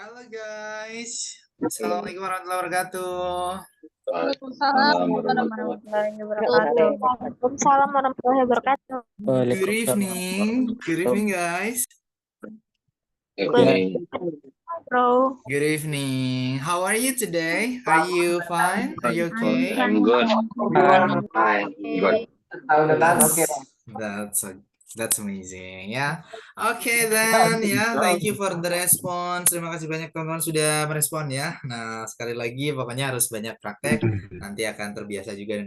Halo guys, Assalamualaikum warahmatullahi wabarakatuh. Waalaikumsalam warahmatullahi wabarakatuh. Waalaikumsalam warahmatullahi wabarakatuh. Good Waalaikumsalam evening, good warahmatullahi evening guys. Evening. Bro, Good evening. How are you today? Are you fine? Are you okay? I'm good. I'm fine. Good. That's that's amazing ya. Oke dan ya, thank you for the response. Terima kasih banyak teman-teman sudah merespon ya. Nah, sekali lagi pokoknya harus banyak praktek. Nanti akan terbiasa juga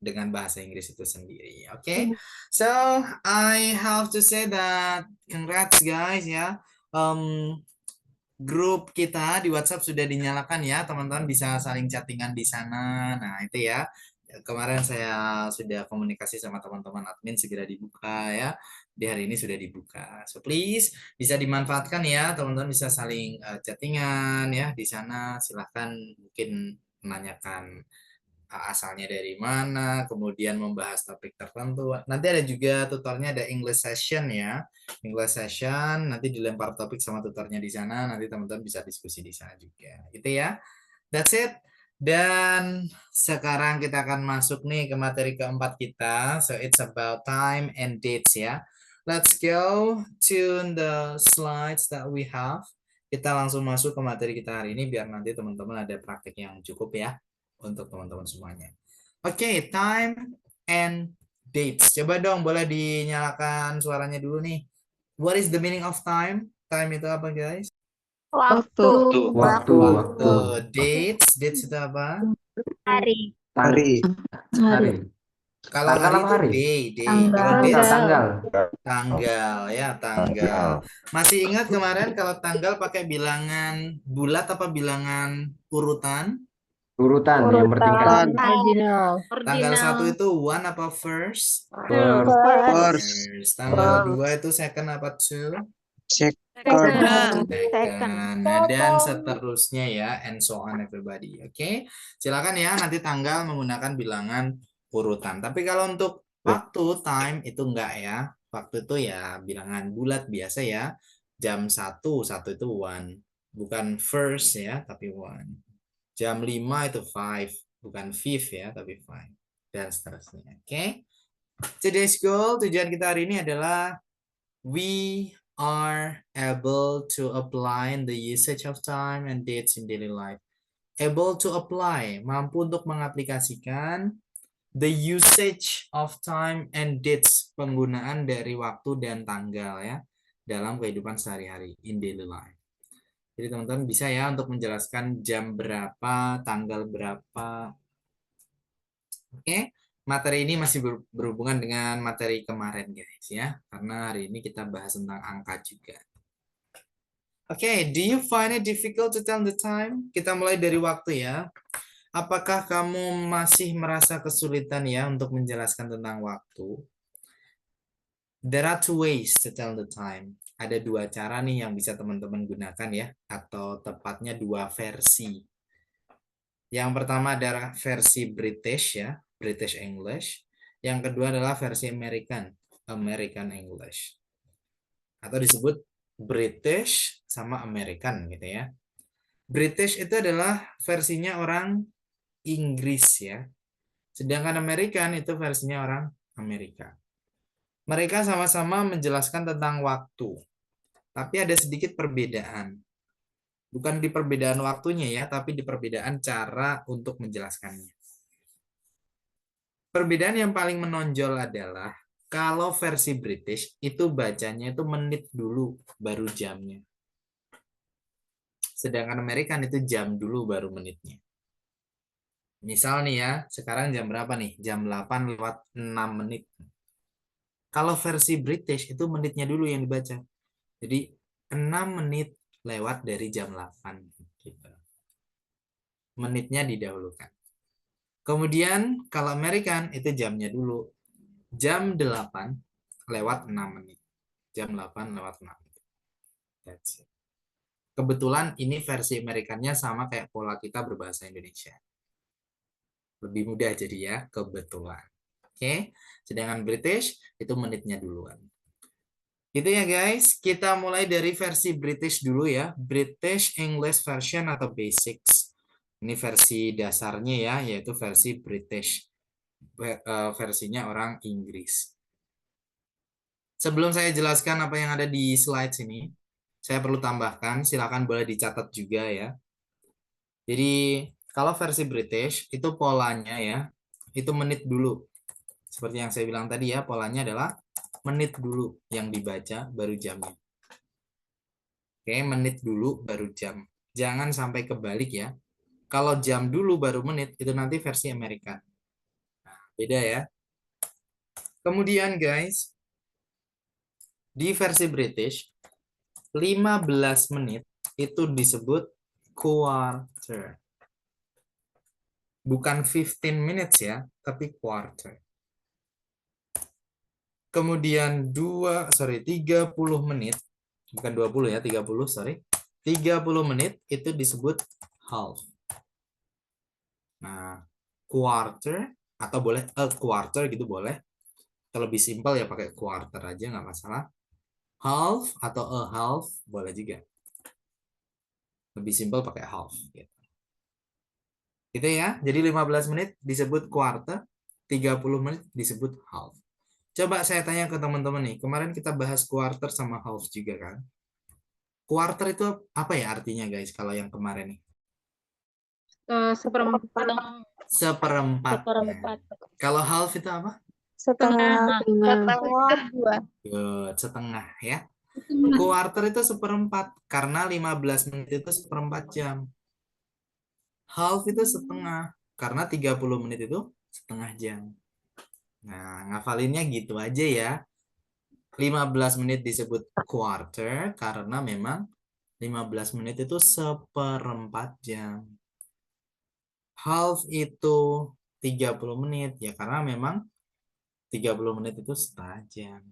dengan bahasa Inggris itu sendiri. Oke. So, I have to say that congrats guys ya. Um, Grup kita di WhatsApp sudah dinyalakan ya, teman-teman bisa saling chattingan di sana. Nah, itu ya. Kemarin saya sudah komunikasi sama teman-teman admin segera dibuka ya. Di hari ini sudah dibuka. So please bisa dimanfaatkan ya, teman-teman bisa saling chattingan ya di sana. Silahkan mungkin menanyakan asalnya dari mana, kemudian membahas topik tertentu. Nanti ada juga tutornya, ada English session ya. English session, nanti dilempar topik sama tutornya di sana, nanti teman-teman bisa diskusi di sana juga. Gitu ya. That's it. Dan sekarang kita akan masuk nih ke materi keempat kita. So it's about time and dates ya. Let's go to the slides that we have. Kita langsung masuk ke materi kita hari ini biar nanti teman-teman ada praktek yang cukup ya untuk teman-teman semuanya. Oke, time and dates. Coba dong boleh dinyalakan suaranya dulu nih. What is the meaning of time? Time itu apa guys? waktu, Waktu. Dates itu apa? hari, Hari. Kalau hari itu hari? day. Kalau dates Tanggal. tanggal ya, tanggal. Masih ingat kemarin kalau tanggal pakai bilangan bulat apa bilangan urutan? Urutan yang bertingkat. Tanggal 1 itu one apa first? First. Tanggal 2 itu second apa two? second, Second. Nah, dan seterusnya ya, and so on everybody. Oke. Silakan ya, nanti tanggal menggunakan bilangan urutan. Tapi kalau untuk waktu, time itu enggak ya. Waktu itu ya bilangan bulat biasa ya. Jam 1, 1 itu one. Bukan first ya, tapi one. Jam 5 itu five. Bukan fifth ya, tapi five. Dan seterusnya. Oke. Today's goal, tujuan kita hari ini adalah we are able to apply the usage of time and dates in daily life. Able to apply, mampu untuk mengaplikasikan the usage of time and dates, penggunaan dari waktu dan tanggal ya dalam kehidupan sehari-hari in daily life. Jadi teman-teman bisa ya untuk menjelaskan jam berapa, tanggal berapa. Oke. Materi ini masih berhubungan dengan materi kemarin guys ya. Karena hari ini kita bahas tentang angka juga. Oke, do you find it difficult to tell the time? Kita mulai dari waktu ya. Apakah kamu masih merasa kesulitan ya untuk menjelaskan tentang waktu? There are two ways to tell the time. Ada dua cara nih yang bisa teman-teman gunakan ya. Atau tepatnya dua versi. Yang pertama adalah versi British ya. British English. Yang kedua adalah versi American, American English. Atau disebut British sama American gitu ya. British itu adalah versinya orang Inggris ya. Sedangkan American itu versinya orang Amerika. Mereka sama-sama menjelaskan tentang waktu. Tapi ada sedikit perbedaan. Bukan di perbedaan waktunya ya, tapi di perbedaan cara untuk menjelaskannya. Perbedaan yang paling menonjol adalah kalau versi British itu bacanya itu menit dulu baru jamnya. Sedangkan American itu jam dulu baru menitnya. Misal nih ya, sekarang jam berapa nih? Jam 8 lewat 6 menit. Kalau versi British itu menitnya dulu yang dibaca. Jadi 6 menit lewat dari jam 8 gitu. Menitnya didahulukan. Kemudian kalau American itu jamnya dulu. Jam 8 lewat 6 menit. Jam 8 lewat 6 menit. That's it. Kebetulan ini versi Amerikannya sama kayak pola kita berbahasa Indonesia. Lebih mudah jadi ya, kebetulan. Oke. Sedangkan British itu menitnya duluan. Gitu ya guys, kita mulai dari versi British dulu ya. British English version atau basics. Ini versi dasarnya ya, yaitu versi British. Versinya orang Inggris. Sebelum saya jelaskan apa yang ada di slide sini, saya perlu tambahkan, silakan boleh dicatat juga ya. Jadi kalau versi British itu polanya ya, itu menit dulu. Seperti yang saya bilang tadi ya, polanya adalah menit dulu yang dibaca baru jamnya. Oke, menit dulu baru jam. Jangan sampai kebalik ya. Kalau jam dulu baru menit itu nanti versi Amerika. Nah, beda ya. Kemudian guys, di versi British 15 menit itu disebut quarter. Bukan 15 minutes ya, tapi quarter. Kemudian 30 menit, bukan 20 ya, 30, sorry. 30 menit itu disebut half. Nah, quarter atau boleh a quarter gitu boleh. Kalau lebih simpel ya pakai quarter aja nggak masalah. Half atau a half boleh juga. Lebih simpel pakai half gitu. Gitu ya. Jadi 15 menit disebut quarter, 30 menit disebut half. Coba saya tanya ke teman-teman nih. Kemarin kita bahas quarter sama half juga kan. Quarter itu apa ya artinya guys kalau yang kemarin nih? Seperempat. Seperempat. Seperempat. Kalau half itu apa? Setengah. Kedua. Good, setengah ya. Quarter itu seperempat karena 15 menit itu seperempat jam. Half itu setengah karena 30 menit itu setengah jam. Nah, ngafalinnya gitu aja ya. 15 menit disebut quarter karena memang 15 menit itu seperempat jam. Half itu 30 menit ya karena memang 30 menit itu setengah jam.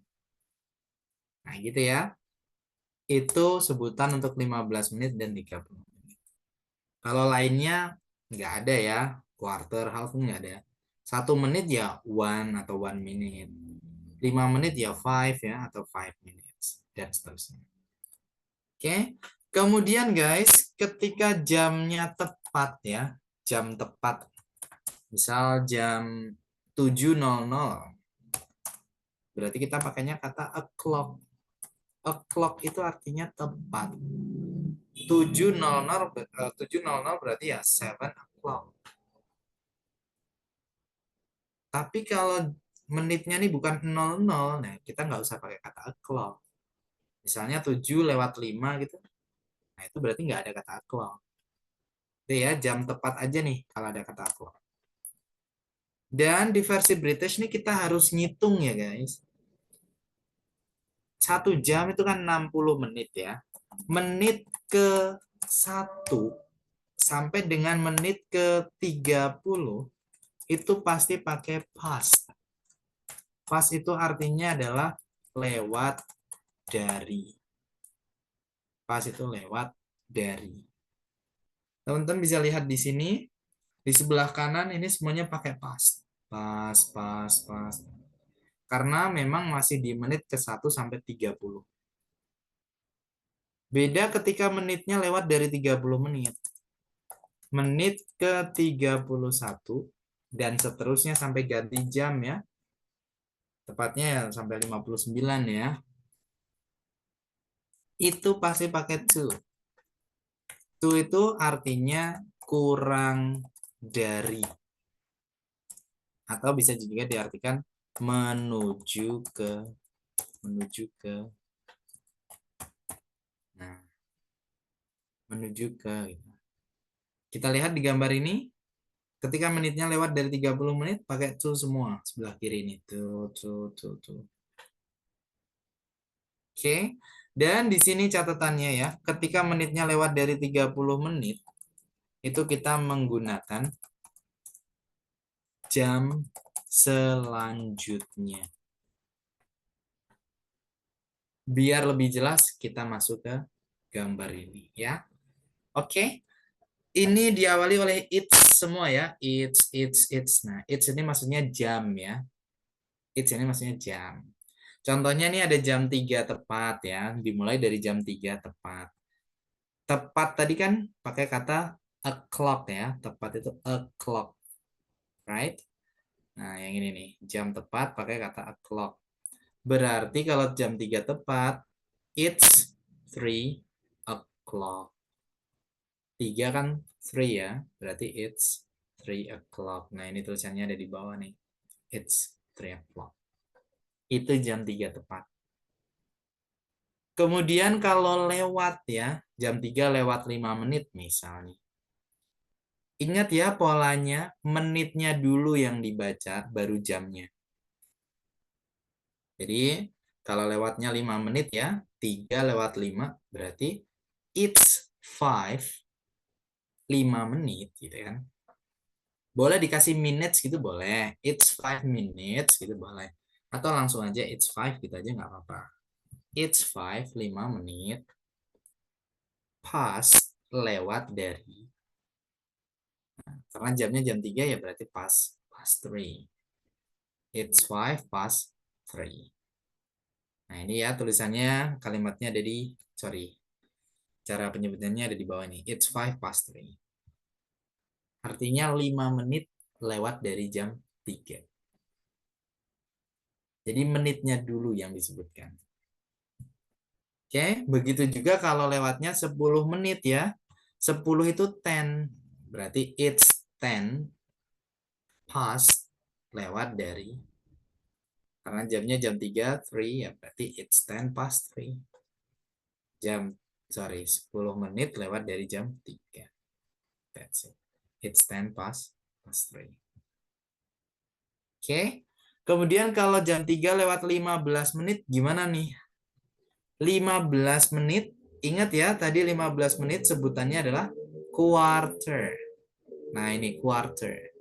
Nah, gitu ya. Itu sebutan untuk 15 menit dan 30 menit. Kalau lainnya nggak ada ya. Quarter, half nggak ada. 1 menit ya one atau 1 minute. 5 menit ya 5 ya atau 5 minutes. Dan seterusnya. Oke. Kemudian guys, ketika jamnya tepat ya. Jam tepat. Misal jam 7.00. Berarti kita pakainya kata o'clock. O'clock itu artinya tepat. 7.00 berarti ya 7 o'clock. Tapi kalau menitnya nih bukan 00, nah kita nggak usah pakai kata o'clock. Misalnya 7:05 gitu. Nah itu berarti nggak ada kata o'clock. Itu ya jam tepat aja nih kalau ada kata o'clock. Dan di versi British nih kita harus ngitung ya guys. 1 jam itu kan 60 menit ya. Menit ke 1 sampai dengan menit ke 30 itu pasti pakai past. Past itu artinya adalah lewat dari. Past itu lewat dari. Teman-teman bisa lihat di sini, di sebelah kanan ini semuanya pakai past. Past, past, past. Karena memang masih di menit ke 1 sampai 30. Beda ketika menitnya lewat dari 30 menit. Menit ke 31 dan seterusnya sampai ganti jam ya. Tepatnya ya sampai 59 ya. Itu pasti pakai to. To itu artinya kurang dari. Atau bisa juga diartikan menuju ke. Nah, menuju ke. Kita lihat di gambar ini. Ketika menitnya lewat dari 30 menit, pakai to semua. Sebelah kiri ini. To. Oke. Dan di sini catatannya ya. Ketika menitnya lewat dari 30 menit, itu kita menggunakan jam selanjutnya. Biar lebih jelas, kita masuk ke gambar ini ya. Oke. Ini diawali oleh it's semua ya. It's. Nah, it's ini maksudnya jam ya. It's ini maksudnya jam. Contohnya nih ada jam 3 tepat ya. Dimulai dari jam 3 tepat. Tepat tadi kan pakai kata o'clock ya. Tepat itu o'clock. Right? Nah, yang ini nih. Jam tepat pakai kata o'clock. Berarti kalau jam 3 tepat, it's 3 o'clock. 3 kan 3 ya. Berarti it's 3 o'clock. Nah, ini tulisannya ada di bawah nih. It's 3 o'clock. Itu jam 3 tepat. Kemudian kalau lewat ya, jam 3 lewat 5 menit misalnya. Ingat ya polanya, menitnya dulu yang dibaca, baru jamnya. Jadi, kalau lewatnya 5 menit ya, 3 lewat 5, berarti it's 5, 5 menit gitu kan. Boleh dikasih minutes gitu boleh. It's 5 minutes gitu boleh. Atau langsung aja it's 5 gitu aja nggak apa-apa. It's 5, 5 menit. Past, lewat dari. Karena jamnya jam 3 ya berarti past 3. It's 5 past 3. Nah ini ya tulisannya, kalimatnya ada di, cara penyebutannya ada di bawah nih. It's 5 past 3. Artinya 5 menit lewat dari jam 3. Jadi menitnya dulu yang disebutkan. Oke, begitu juga kalau lewatnya 10 menit ya. 10 itu 10. Berarti it's 10 past lewat dari. Karena jamnya jam 3, 3 ya berarti it's 10 past 3. 10 menit lewat dari jam 3. That's it. It's 10 past 3. Oke. Kemudian kalau jam 3 lewat 15 menit gimana nih? 15 menit, ingat ya tadi 15 menit sebutannya adalah quarter. Nah ini quarter.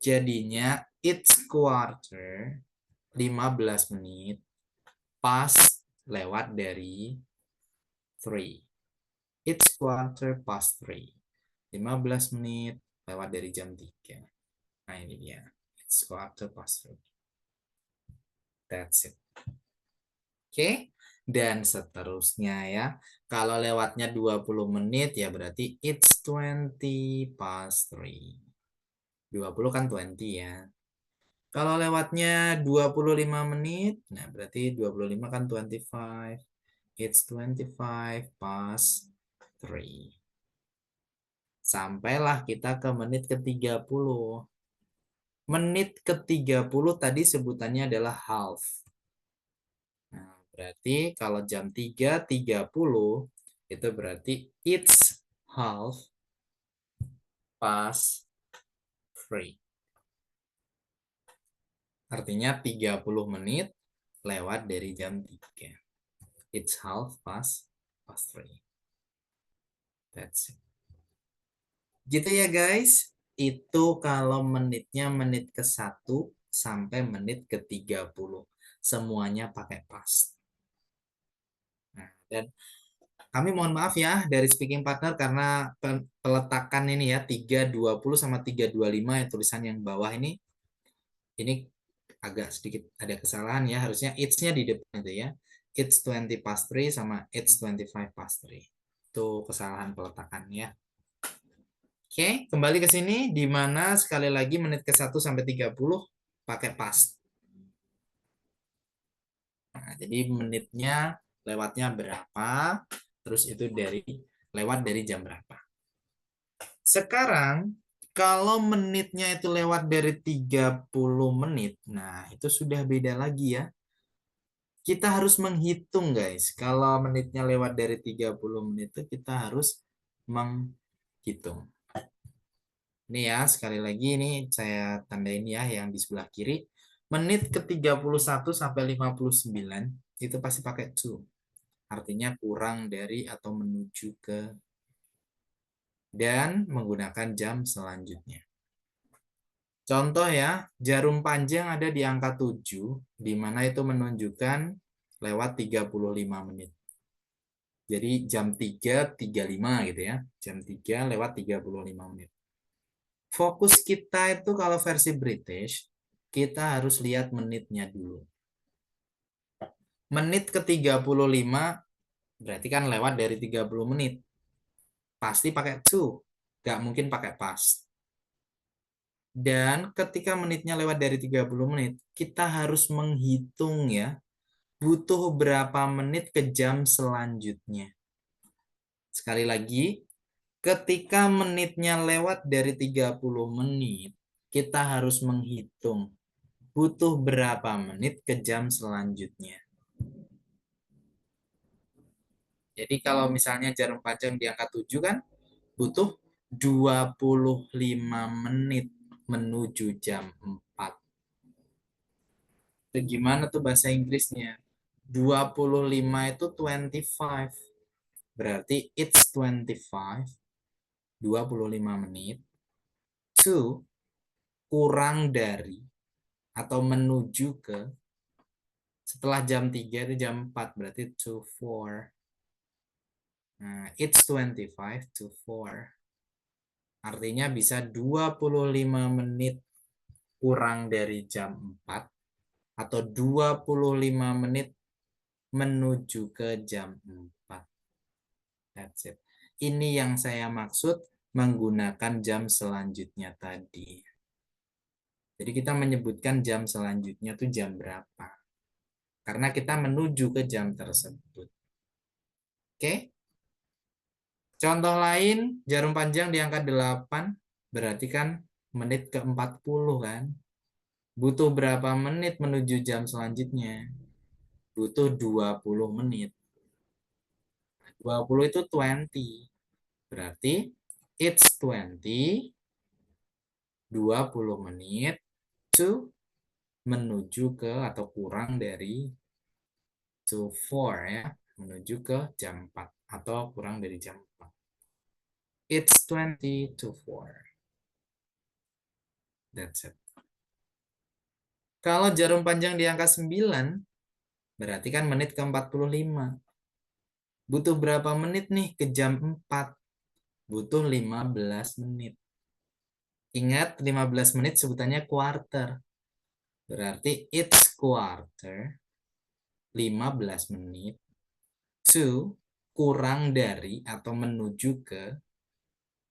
Jadinya it's quarter 15 menit past lewat dari 3. It's quarter past 3. 15 menit lewat dari jam 3. Nah ini dia. It's quarter past 3. That's it. Oke. Dan seterusnya ya. Kalau lewatnya 20 menit ya berarti it's 20 past 3. 20 kan 20 ya. Kalau lewatnya 25 menit, nah berarti 25 kan 25. It's 25 past 3. Sampailah kita ke menit ke-30. Menit ke-30 tadi sebutannya adalah half. Nah, berarti kalau jam 3.30 itu berarti it's half past 3. Artinya 30 menit lewat dari jam 3. It's half past 3. That's it. Gitu ya guys. Itu kalau menitnya menit ke-1 sampai menit ke-30. Semuanya pakai past. Nah, dan kami mohon maaf ya dari speaking partner karena peletakan ini ya 3.20 sama 3.25 yang tulisan yang bawah ini agak sedikit ada kesalahan ya. Harusnya it's-nya di depan itu ya. It's 20 past 3 sama it's 25 past 3. Itu kesalahan peletakan ya. Oke, kembali ke sini di mana sekali lagi menit ke-1 sampai 30 pakai past. Nah, jadi menitnya lewatnya berapa, terus itu lewat dari jam berapa. Sekarang kalau menitnya itu lewat dari 30 menit, nah itu sudah beda lagi ya. Kita harus menghitung guys. Kalau menitnya lewat dari 30 menit itu kita harus menghitung. Ini ya, sekali lagi ini saya tandain ya yang di sebelah kiri. Menit ke-31 sampai 59 itu pasti pakai to. Artinya kurang dari atau menuju ke dan menggunakan jam selanjutnya. Contoh ya, jarum panjang ada di angka 7 di mana itu menunjukkan lewat 35 menit. Jadi jam 3.35 gitu ya. Jam 3 lewat 35 menit. Fokus kita itu kalau versi British, kita harus lihat menitnya dulu. Menit ke 35 berarti kan lewat dari 30 menit. Pasti pakai to. Nggak mungkin pakai past. Dan ketika menitnya lewat dari 30 menit, kita harus menghitung ya, butuh berapa menit ke jam selanjutnya. Sekali lagi, ketika menitnya lewat dari 30 menit, kita harus menghitung butuh berapa menit ke jam selanjutnya. Jadi kalau misalnya jarum panjang di angka 7 kan, butuh 25 menit menuju jam 4. Itu gimana tuh bahasa Inggrisnya? 25 itu 25. Berarti it's 25, 25 menit, to kurang dari atau menuju ke, setelah jam 3 itu jam 4, berarti to 4. Nah, it's 25 to 4. Artinya bisa 25 menit kurang dari jam 4 atau 25 menit menuju ke jam 4. That's it. Ini yang saya maksud menggunakan jam selanjutnya tadi. Jadi kita menyebutkan jam selanjutnya itu jam berapa. Karena kita menuju ke jam tersebut. Oke? Contoh lain, jarum panjang di angka 8, berarti kan menit ke 40 kan. Butuh berapa menit menuju jam selanjutnya? Butuh 20 menit. 20 itu 20. Berarti it's 20, 20 menit to menuju ke atau kurang dari to 4 ya, menuju ke jam 4 atau kurang dari jam 4. It's 20 to 4. That's it. Kalau jarum panjang di angka 9, berarti kan menit ke 45. Butuh berapa menit nih ke jam 4? Butuh 15 menit. Ingat 15 menit sebutannya quarter. Berarti it's quarter, 15 menit, to kurang dari atau menuju ke,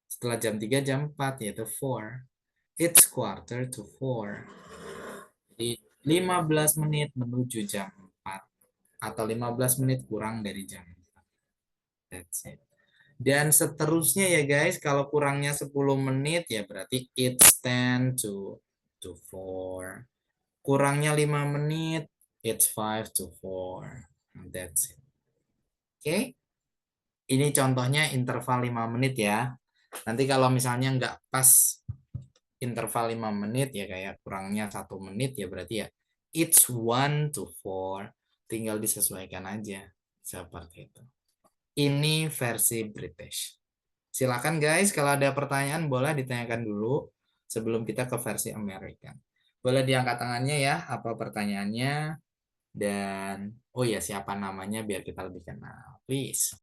setelah jam 3 jam 4 yaitu 4. It's quarter to 4. Jadi 15 menit menuju jam 4 atau 15 menit kurang dari jam 4. That's it. Dan seterusnya ya guys, kalau kurangnya 10 menit ya berarti it's 10 to 4. Kurangnya 5 menit, it's 5 to 4. That's it. Oke. Ini contohnya interval 5 menit ya. Nanti kalau misalnya nggak pas interval 5 menit ya kayak kurangnya 1 menit ya berarti ya it's 1 to 4. Tinggal disesuaikan aja seperti itu. Ini versi British. Silakan guys, kalau ada pertanyaan boleh ditanyakan dulu sebelum kita ke versi American. Boleh diangkat tangannya ya, apa pertanyaannya, dan oh ya siapa namanya biar kita lebih kenal. Please.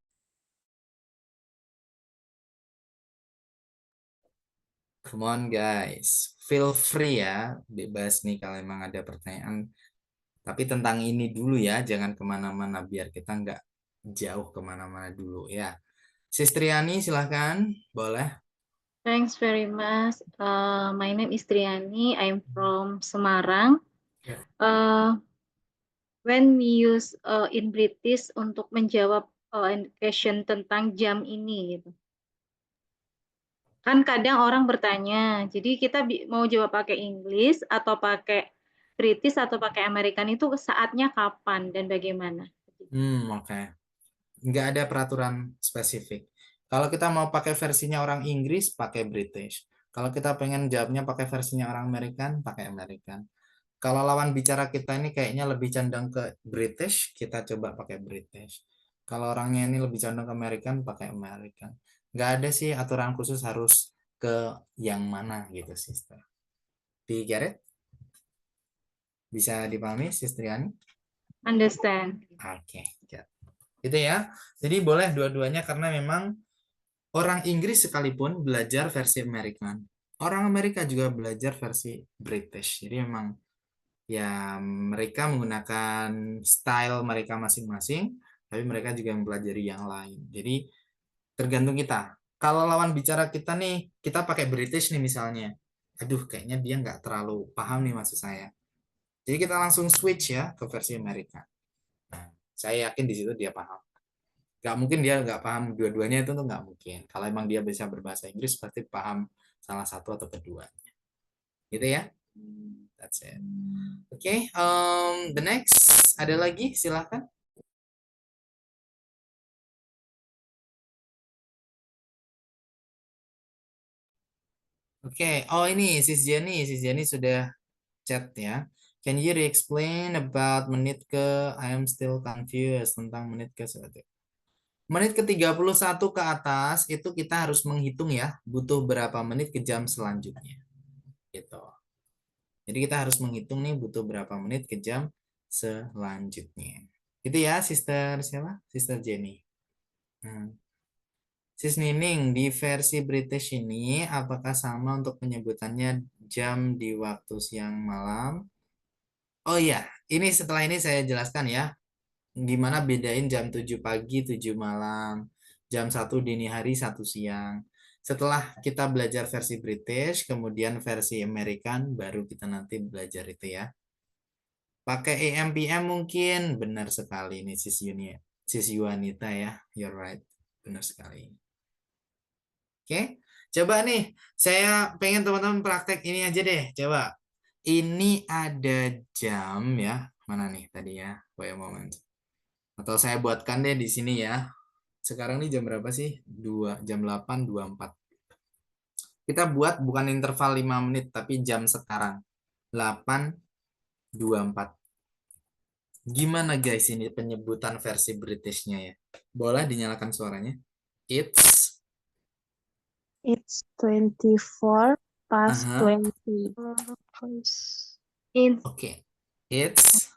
Come on guys, feel free ya, bebas nih kalau emang ada pertanyaan. Tapi tentang ini dulu ya, jangan kemana-mana biar kita nggak jauh kemana-mana dulu ya. Sistriani silahkan, boleh. Thanks very much. My name is Triani. I'm from Semarang. Yeah. When we use in British untuk menjawab question tentang jam ini, gitu. Kan kadang orang bertanya, jadi kita mau jawab pakai English atau pakai British atau pakai American itu saatnya kapan dan bagaimana? Oke. Nggak ada peraturan spesifik. Kalau kita mau pakai versinya orang Inggris, pakai British. Kalau kita pengen jawabnya pakai versinya orang American, pakai American. Kalau lawan bicara kita ini kayaknya lebih condong ke British, kita coba pakai British. Kalau orangnya ini lebih condong ke American, pakai American. Nggak ada sih aturan khusus harus ke yang mana gitu, Sister. Di get it? Bisa dipahami, Sistriani? Understand. Oke, gitu ya. Jadi boleh dua-duanya karena memang orang Inggris sekalipun belajar versi American. Orang Amerika juga belajar versi British. Jadi memang Ya, mereka menggunakan style mereka masing-masing, tapi mereka juga mempelajari yang lain. Jadi tergantung kita. Kalau lawan bicara kita nih, kita pakai British nih misalnya. Aduh, kayaknya dia nggak terlalu paham nih maksud saya. Jadi kita langsung switch ya ke versi Amerika. Nah, saya yakin di situ dia paham. Nggak mungkin dia nggak paham dua-duanya, itu tuh nggak mungkin. Kalau emang dia bisa berbahasa Inggris, pasti paham salah satu atau keduanya. Gitu ya. That's it. Oke, the next. Ada lagi? Silahkan. Oke, oh ini Sis Jenny sudah chat ya. Can you re-explain about menit ke I am still confused tentang menit ke satu. Menit ke 31 ke atas itu kita harus menghitung ya, butuh berapa menit ke jam selanjutnya. Gitu. Jadi kita harus menghitung nih butuh berapa menit ke jam selanjutnya. Itu ya, Sister siapa? Sister Jenny. Sis Nining, di versi British ini apakah sama untuk penyebutannya jam di waktu siang malam? Oh iya, ini setelah ini saya jelaskan ya. Gimana bedain jam 7 pagi, 7 malam, jam 1 dini hari, 1 siang. Setelah kita belajar versi British, kemudian versi American, baru kita nanti belajar itu ya. Pakai AM PM mungkin, benar sekali ini Sis Yuanita ya, you're right, benar sekali. Oke, coba nih, saya pengen teman-teman praktek ini aja deh, coba. Ini ada jam ya, mana nih tadi ya, wait a moment. Atau saya buatkan deh di sini ya. Sekarang nih jam berapa sih? Jam 8.24. Kita buat bukan interval 5 menit, tapi jam sekarang. 8.24. Gimana guys ini penyebutan versi Britishnya ya? Boleh dinyalakan suaranya? It's 24 past Aha. 20. Oke. It's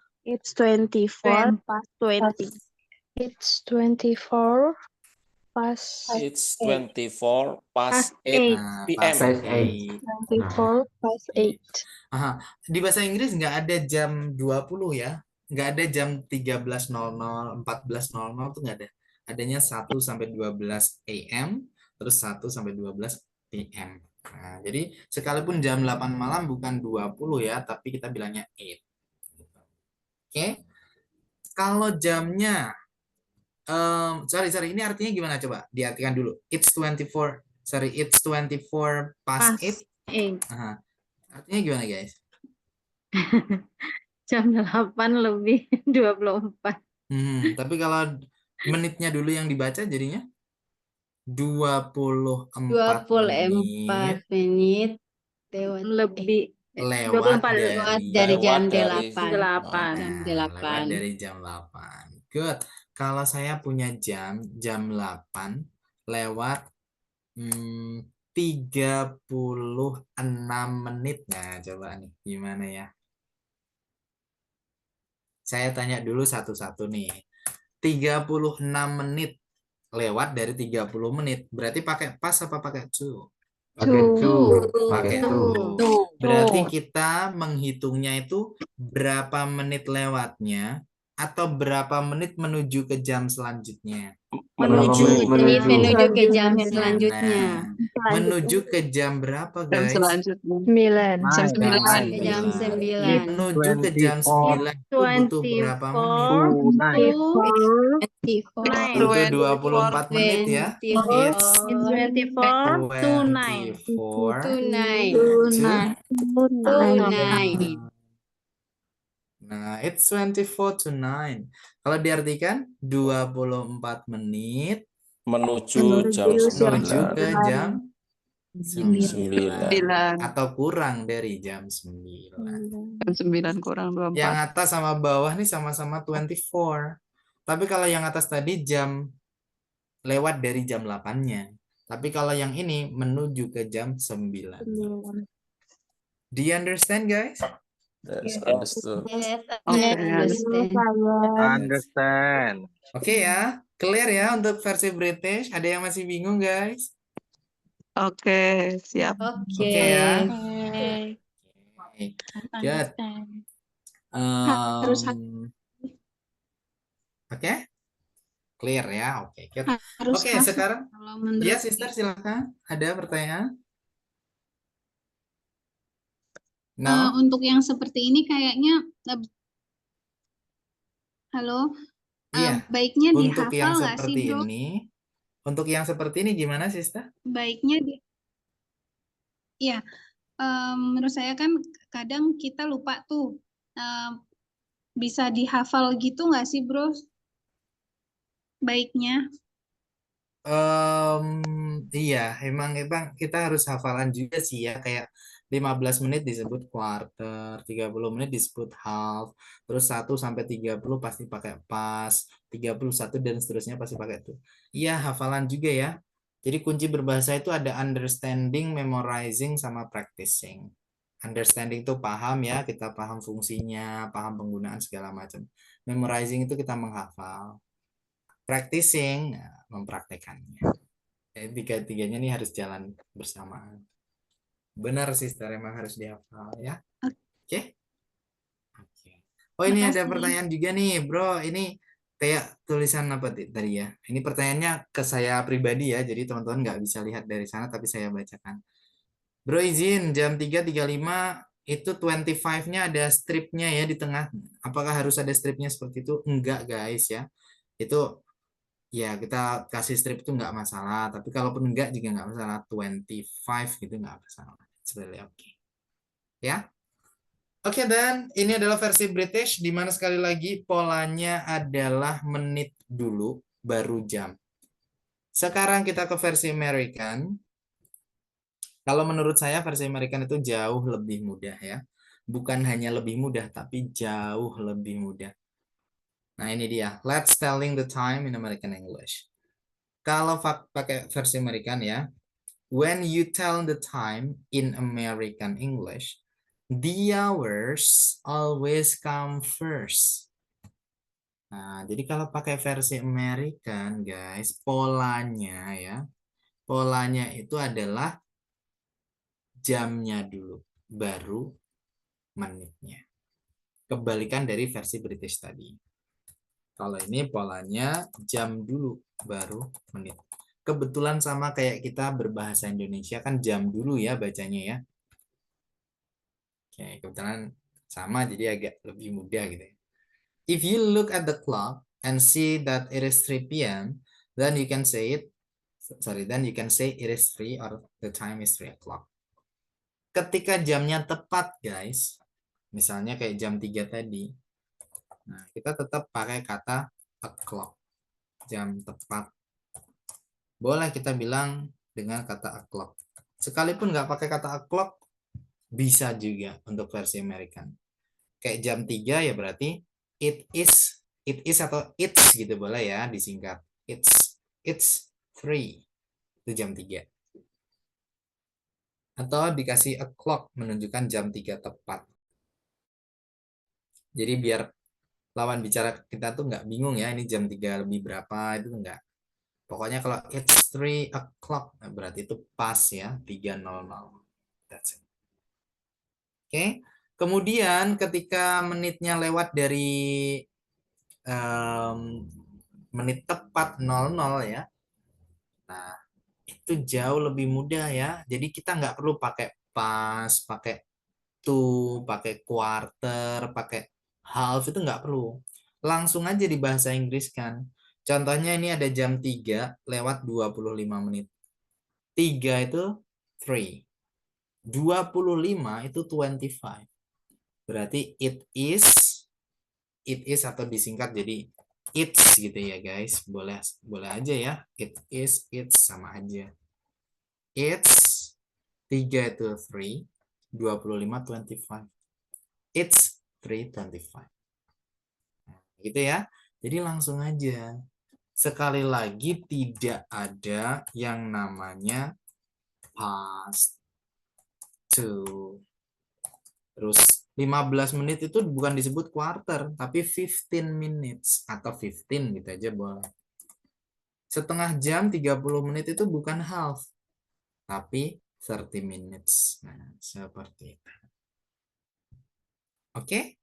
24 past 20. It's 24 past It's 24 past 8 Nah, p.m. past Past 8. 24 past 8. Aha. Di bahasa Inggris nggak ada jam 20 ya. Nggak ada jam 13.00, 14.00 tuh nggak ada. Adanya 1 sampai 12 AM, terus 1 sampai 12 PM. Nah, jadi sekalipun jam 8 malam bukan 20 ya, tapi kita bilangnya 8. Oke. Kalau jamnya sorry, ini artinya gimana coba? Diartikan dulu. It's 24 past 8. Aha. Artinya gimana guys? Jam 8 lebih 24. Tapi kalau menitnya dulu yang dibaca jadinya 24 menit Lebih lewat 24 dari jam 8. lewat dari jam 8. Good. Kalau saya punya jam 8 lewat 36 menit. Nah, coba nih gimana ya? Saya tanya dulu satu-satu nih. 36 menit lewat dari 30 menit. Berarti pakai pas apa pakai to? Pakai to. Pakai to. Berarti kita menghitungnya itu berapa menit lewatnya atau berapa menit menuju ke jam selanjutnya. Menuju ke jam Nah, menuju ke jam berapa guys? Jam 9. Menuju ke jam 9 itu butuh berapa menit? 24 Butuh 24 menit ya. It's 24 to 9. 24 Nah, it's 24 to 9. Kalau diartikan 24 menit Menuju jam menuju 9. ke jam 9 9. atau kurang dari jam 9. Jam 9 kurang 24. Yang atas sama bawah nih sama-sama 24. Tapi kalau yang atas tadi jam lewat dari jam 8-nya. Tapi kalau yang ini menuju ke jam 9. Do you understand guys? That's understood. Understand. Oke ya, clear ya untuk versi British. Ada yang masih bingung guys? Oke, siap. Oke ya. Good. Harus Oke, clear ya. Oke, harus Oke, hafal sekarang kalau menurut ya, sister silakan. Ada pertanyaan? No? Untuk yang seperti ini kayaknya halo, Iya. baiknya Untuk yang dihafal nggak sih, seperti Bro? ini, gimana, sister? Baiknya ya, menurut saya kan kadang kita lupa tuh, bisa dihafal gitu nggak sih, Bro? Baiknya. Iya, emang kita harus hafalan juga sih ya, kayak 15 menit disebut quarter, 30 menit disebut half, terus 1 sampai 30 pasti pakai pas, 31 dan seterusnya pasti pakai itu. Iya, hafalan juga ya. Jadi kunci berbahasa itu ada understanding, memorizing, sama practicing. Understanding itu paham ya, kita paham fungsinya, paham penggunaan segala macam. Memorizing itu kita menghafal. Practicing, mempraktekannya. Tiga-tiganya nih harus jalan bersamaan. Benar, sister, emang harus dihafal ya. Oke. Oke. Oh, ini ada Makasih. pertanyaan juga nih, bro. Ini kayak tulisan apa tadi ya? Ini pertanyaannya ke saya pribadi ya, jadi teman-teman nggak bisa lihat dari sana, tapi saya bacakan. Bro, izin, jam 3.35 itu 25-nya ada stripnya ya di tengah. Apakah harus ada stripnya seperti itu? Enggak, guys ya. Itu ya kita kasih strip itu nggak masalah, tapi kalaupun enggak juga nggak masalah. 25 gitu nggak masalah, sebenarnya oke ya. Oke, dan ini adalah versi British, di mana sekali lagi polanya adalah menit dulu baru jam. Sekarang kita ke versi American. Kalau menurut saya versi American itu jauh lebih mudah ya, bukan hanya lebih mudah tapi jauh lebih mudah. Nah, ini dia, let's telling the time in American English. Kalau pakai versi American ya, when you tell the time in American English, the hours always come first. Nah, jadi kalau pakai versi American, guys, polanya ya, polanya itu adalah jamnya dulu, baru menitnya. Kebalikan dari versi British tadi. Kalau ini polanya jam dulu, baru menit. Kebetulan sama kayak kita berbahasa Indonesia kan jam dulu ya bacanya ya. Oke, kebetulan sama jadi agak lebih mudah gitu ya. If you look at the clock and see that it is 3 p.m., then you can say it is 3 or the time is 3 o'clock. Ketika jamnya tepat, guys, misalnya kayak jam 3 tadi, nah kita tetap pakai kata o'clock, jam tepat. Boleh kita bilang dengan kata o'clock. Sekalipun nggak pakai kata o'clock, bisa juga untuk versi American. Kayak jam 3 ya berarti it is atau it's gitu boleh ya disingkat. It's 3. Itu jam 3. Atau dikasih o'clock menunjukkan jam 3 tepat. Jadi biar lawan bicara kita tuh nggak bingung ya ini jam 3 lebih berapa, itu enggak. Pokoknya kalau it's 3 o'clock berarti itu pas ya 3.00. That's it. Oke. Kemudian ketika menitnya lewat dari menit tepat 00 ya. Nah, itu jauh lebih mudah ya. Jadi kita nggak perlu pakai pas, pakai to, pakai quarter, pakai half, itu nggak perlu. Langsung aja di bahasa Inggris kan. Contohnya ini ada jam 3 lewat 25 menit. 3 itu 3. 25 itu 25. Berarti it is atau disingkat jadi it's gitu ya guys. Boleh aja ya. It's sama aja. It's 3 itu 3, 25 25. It's 3:25. Nah, gitu ya. Jadi langsung aja. Sekali lagi tidak ada yang namanya past, to. Terus 15 menit itu bukan disebut quarter, tapi 15 minutes atau 15 gitu aja boleh. Setengah jam 30 menit itu bukan half, tapi 30 minutes. Nah, seperti itu. Oke?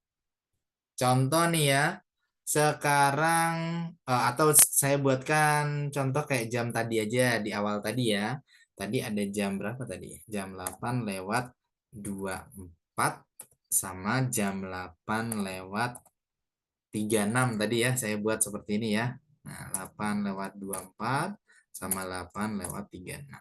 Contoh nih ya. Sekarang atau saya buatkan contoh kayak jam tadi aja di awal tadi ya. Tadi ada jam berapa tadi? Jam 8 lewat 24 sama jam 8 lewat 36 tadi ya. Saya buat seperti ini ya. Nah, 8 lewat 24 sama 8 lewat 36.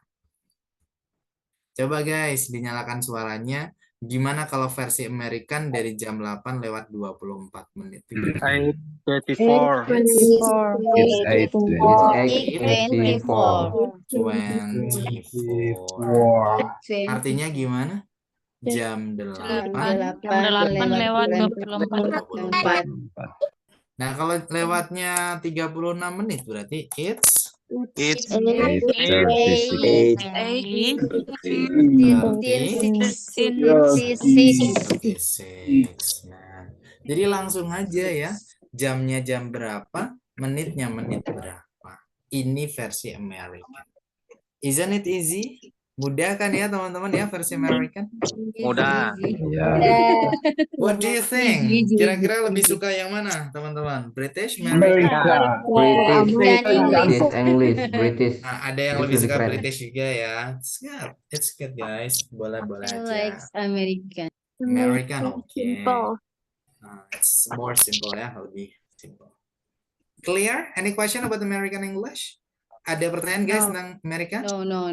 Coba guys, dinyalakan suaranya. Gimana kalau versi American dari jam 8 lewat 24 menit? Itu gimana? 8:24. It's 8:24. 24. Artinya gimana? Jam 8 8 lewat 24. Nah, kalau lewatnya 36 menit berarti it's It's 36. Nah, jadi langsung aja ya. Jamnya jam berapa, menitnya menit berapa. Ini versi American. Isn't it easy? Mudah kan ya teman-teman ya versi American? mudah. What do you think? Kira-kira lebih suka yang mana teman-teman? British, America. British. British. Nah, ada yang lebih suka British juga ya. It's good guys. Boleh-boleh aja. American. American, oke. Simple. Nah, it's more simple ya, lebih simple. Clear? Any question about American English? Ada pertanyaan guys tentang American? No.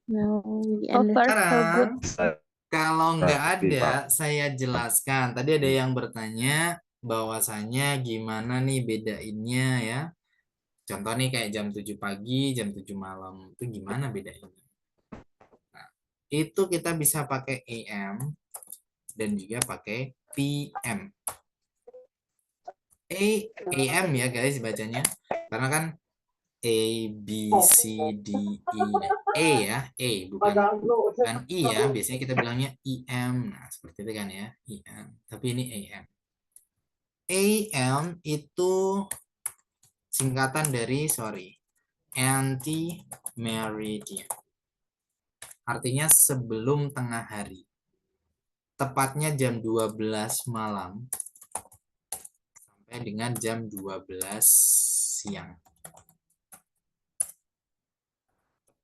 We understand. Sekarang, kalau nggak ada, saya jelaskan. Tadi ada yang bertanya bahwasanya gimana nih bedainnya ya. Contoh nih kayak jam 7 pagi, jam 7 malam. Itu gimana bedainnya? Nah, itu kita bisa pakai AM dan juga pakai PM. AM ya guys bacanya. Karena kan A, B, C, D, E. E ya, A bukan I ya. Biasanya kita bilangnya EM. Nah, seperti itu kan ya, EM. Tapi ini AM. AM itu singkatan dari, anti-meridian. Artinya sebelum tengah hari. Tepatnya jam 12 malam sampai dengan jam 12 siang.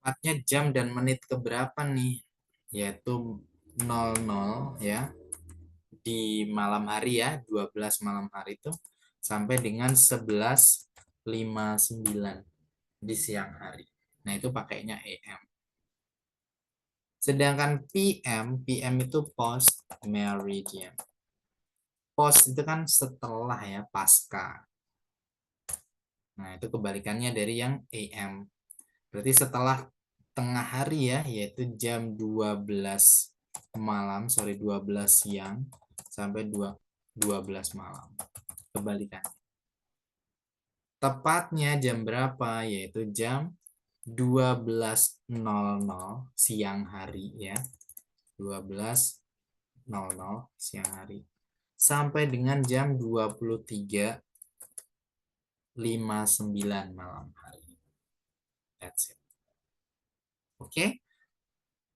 Tepatnya jam dan menit keberapa nih? Yaitu 00 ya. Di malam hari ya, 12 malam hari itu sampai dengan 11:59 di siang hari. Nah, itu pakainya AM. Sedangkan PM itu post meridian. Post itu kan setelah ya, pasca. Nah, itu kebalikannya dari yang AM. Berarti setelah tengah hari ya, yaitu jam 12 malam, 12 siang sampai 12 malam. Kebalikan. Tepatnya jam berapa? Yaitu jam 12:00 siang hari ya. 12:00 siang hari. Sampai dengan jam 23:59 malam hari. That's it. Oke.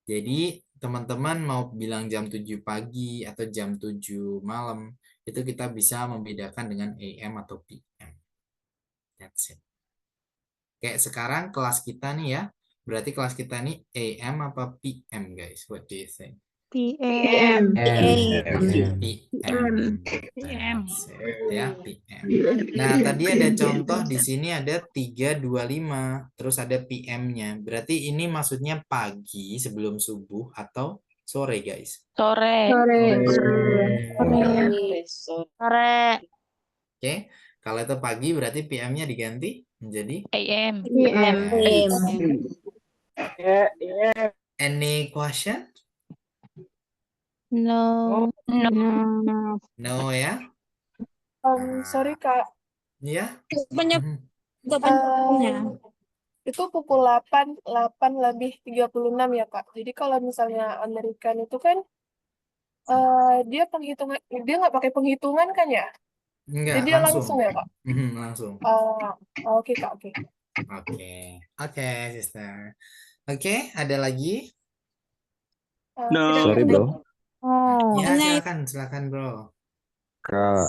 Jadi teman-teman mau bilang jam 7 pagi atau jam 7 malam, itu kita bisa membedakan dengan AM atau PM. That's it. Kayak sekarang kelas kita nih ya, berarti kelas kita nih AM apa PM guys? What do you think? PM. PM. Ya, PM. Nah, tadi ada contoh di sini ada 3:25, terus ada PM-nya. Berarti ini maksudnya pagi sebelum subuh atau sore, guys? Sore. Oke, kalau itu pagi berarti PM-nya diganti menjadi AM. Any question? No. No ya? Sorry Kak, Ya? itu pukul 8:36 ya Kak. Jadi kalau misalnya American itu kan dia nggak pakai penghitungan kan ya? Enggak, Jadi langsung. ya Kak. Langsung. Oke Kak, oke. Oke, sister. Oke, ada lagi? No. Sorry bro. Oh, Ya, Nah, silakan bro.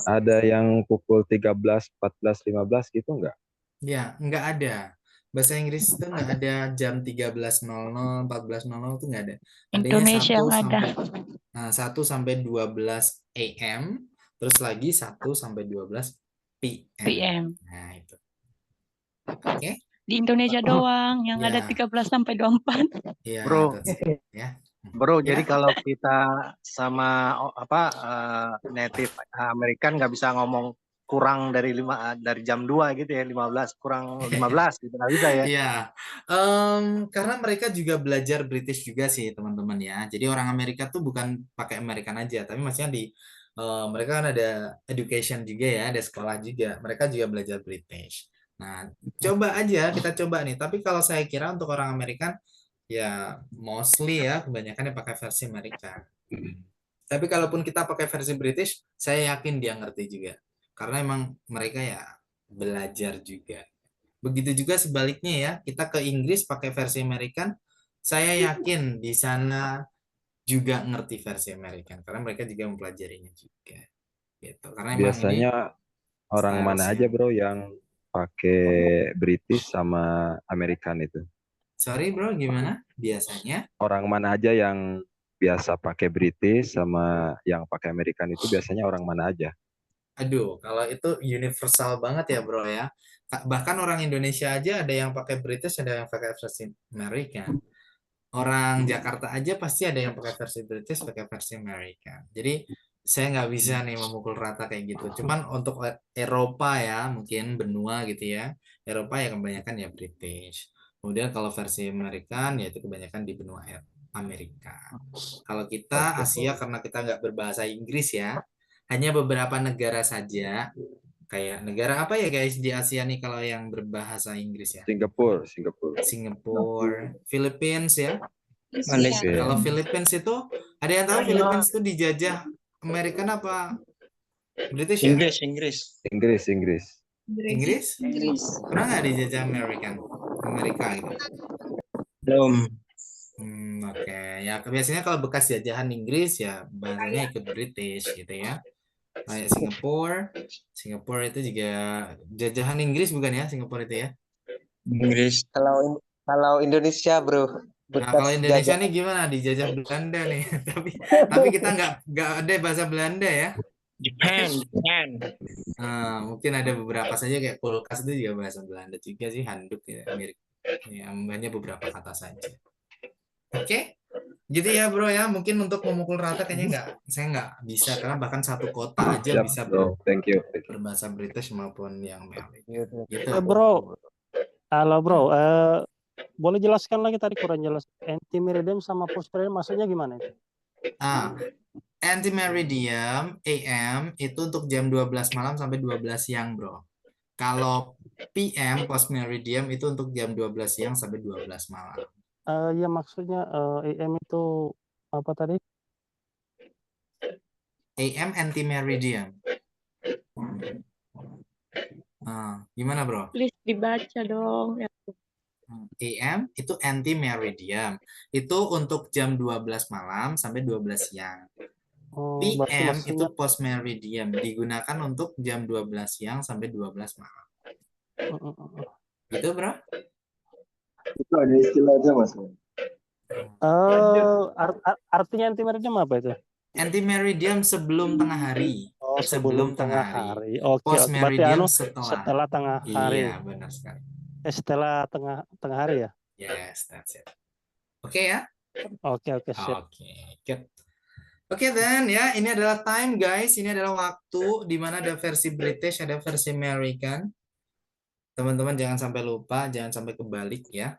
Ada yang pukul 13, 14, 15 gitu nggak? Ya, nggak ada. Bahasa Inggris itu nggak ada jam 13.00, 14.00 itu nggak ada. Adanya Indonesia yang ada. 1 sampai 12 AM, terus lagi 1 sampai 12 PM. PM. Nah, itu. Oke. Di Indonesia doang yang ada Ya, 13 sampai 24. ya, Bro, that's it. Ya. bro, jadi Ya. kalau kita sama native American nggak bisa ngomong kurang dari dari jam 2 gitu ya, 15 kurang 15 gitu nggak bisa ya. Iya, karena mereka juga belajar British juga sih teman-teman ya. Jadi orang Amerika tuh bukan pakai American aja, tapi maksudnya mereka kan ada education juga ya, ada sekolah juga. Mereka juga belajar British. Nah, coba aja kita coba nih. Tapi kalau saya kira untuk orang Amerika ya mostly ya kebanyakan yang pakai versi Amerika. Tapi kalaupun kita pakai versi British, saya yakin dia ngerti juga. Karena emang mereka ya belajar juga. Begitu juga sebaliknya ya, kita ke Inggris pakai versi American, saya yakin di sana juga ngerti versi American karena mereka juga mempelajarinya juga. Gitu. Karena emang ini Biasanya orang mana aja styles-nya. bro yang pakai British sama American itu? Sorry bro, gimana? Biasanya? Orang mana aja yang biasa pakai British sama yang pakai American itu biasanya orang mana aja? Aduh, kalau itu universal banget ya bro ya. Bahkan orang Indonesia aja ada yang pakai British, ada yang pakai versi American. Orang Jakarta aja pasti ada yang pakai versi British, pakai versi American. Jadi saya nggak bisa nih memukul rata kayak gitu. Cuman untuk Eropa ya, mungkin benua gitu ya. Eropa ya kebanyakan ya British. Kemudian kalau versi American ya itu kebanyakan di benua Amerika. Kalau kita Asia karena kita nggak berbahasa Inggris ya, hanya beberapa negara saja. Kayak negara apa ya guys di Asia nih kalau yang berbahasa Inggris ya? Singapura. Singapura, Philippines ya. Malaysia. Kalau Philippines itu ada yang tahu Philippines itu dijajah American apa British ya? Inggris. Inggris. Inggris? Pernah nggak dijajah Amerika gitu? Belum. Oke. Ya biasanya kalau bekas jajahan Inggris ya bahasanya ikut British gitu ya. Kayak Singapura itu juga jajahan Inggris bukan ya Singapura itu ya? Inggris. Kalau Indonesia bro, Nah, kalau bekas Indonesia jajah. nih gimana? Dijajah Belanda nih. Tapi kita nggak ada bahasa Belanda ya. Japan. Mungkin ada beberapa saja kayak kulkas itu juga bahasa Belanda juga sih, handuk ya mirip. Ya, hanya beberapa kata saja. Oke, gitu ya bro ya. Mungkin untuk memukul rata kayaknya saya nggak bisa karena bahkan satu kota aja Siap, bisa bro. Thank you. berbahasa British maupun yang Amerika. Gitu. Bro, halo bro, boleh jelaskan lagi tadi kurang jelas. Anti-meridian sama post-meridian maksudnya gimana itu? Anti-meridian AM itu untuk jam 12 malam sampai 12 siang bro. Kalau PM post-meridian itu untuk jam 12 siang sampai 12 malam. Ya maksudnya AM itu apa tadi? AM anti-meridian. Gimana bro? Please dibaca dong. AM itu anti-meridian. Itu untuk jam 12 malam sampai 12 siang. PM itu post-meridian. Digunakan untuk jam 12 siang sampai 12 malam. Gitu bro? Itu ada istilahnya mas. Artinya anti-meridian apa itu? Anti-meridian sebelum tengah hari. Oh, sebelum tengah hari. Oke, post-meridian setelah tengah hari. Iya, benar sekali. Setelah tengah hari ya? Yes, that's it. Oke ya? Oke, siap. Oke, dan ya, ini adalah time guys. Ini adalah waktu di mana ada versi British, ada versi American. Teman-teman jangan sampai lupa, jangan sampai kebalik ya.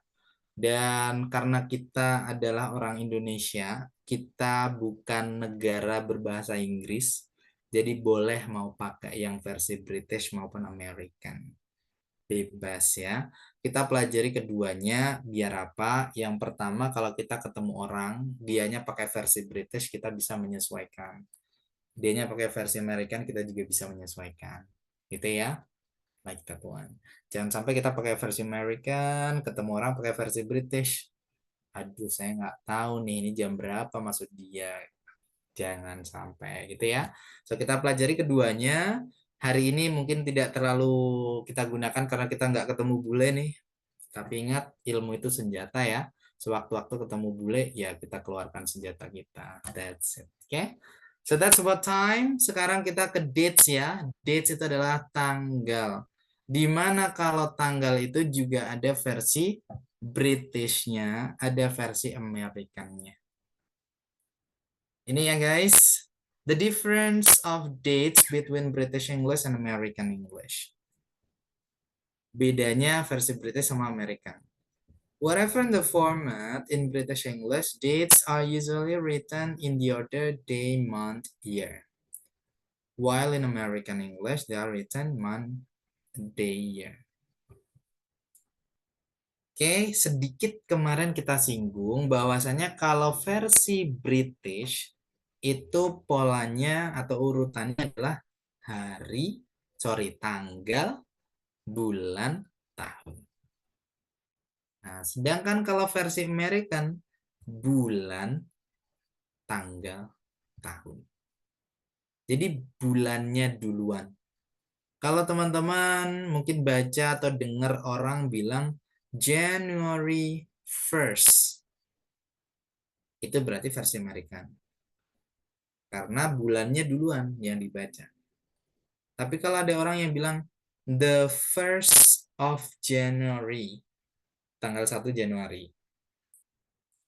Dan karena kita adalah orang Indonesia, kita bukan negara berbahasa Inggris, jadi boleh mau pakai yang versi British maupun American. Bebas ya. Kita pelajari keduanya biar apa? Yang pertama kalau kita ketemu orang, dianya pakai versi British, kita bisa menyesuaikan. Dianya pakai versi American, kita juga bisa menyesuaikan. Gitu ya. Like that one. Jangan sampai kita pakai versi American, ketemu orang pakai versi British. Aduh, saya nggak tahu nih ini jam berapa maksud dia. Jangan sampai gitu ya. So kita pelajari keduanya. Hari ini mungkin tidak terlalu kita gunakan karena kita nggak ketemu bule nih. Tapi ingat ilmu itu senjata ya. Sewaktu-waktu ketemu bule ya kita keluarkan senjata kita. That's it. Oke. So that's about time. Sekarang kita ke dates ya. Dates itu adalah tanggal. Dimana kalau tanggal itu juga ada versi Britishnya, ada versi Amerikannya. Ini ya guys, the difference of dates between British English and American English. Bedanya versi British sama American. Whatever in the format, in British English, dates are usually written in the order day, month, year. While in American English, they are written month, day, year. Oke, sedikit kemarin kita singgung bahwasanya kalau versi British itu polanya atau urutannya adalah tanggal, bulan, tahun. Nah, sedangkan kalau versi American, bulan, tanggal, tahun. Jadi bulannya duluan. Kalau teman-teman mungkin baca atau dengar orang bilang January 1st, itu berarti versi American. Karena bulannya duluan yang dibaca. Tapi kalau ada orang yang bilang the 1st of January, tanggal 1 Januari,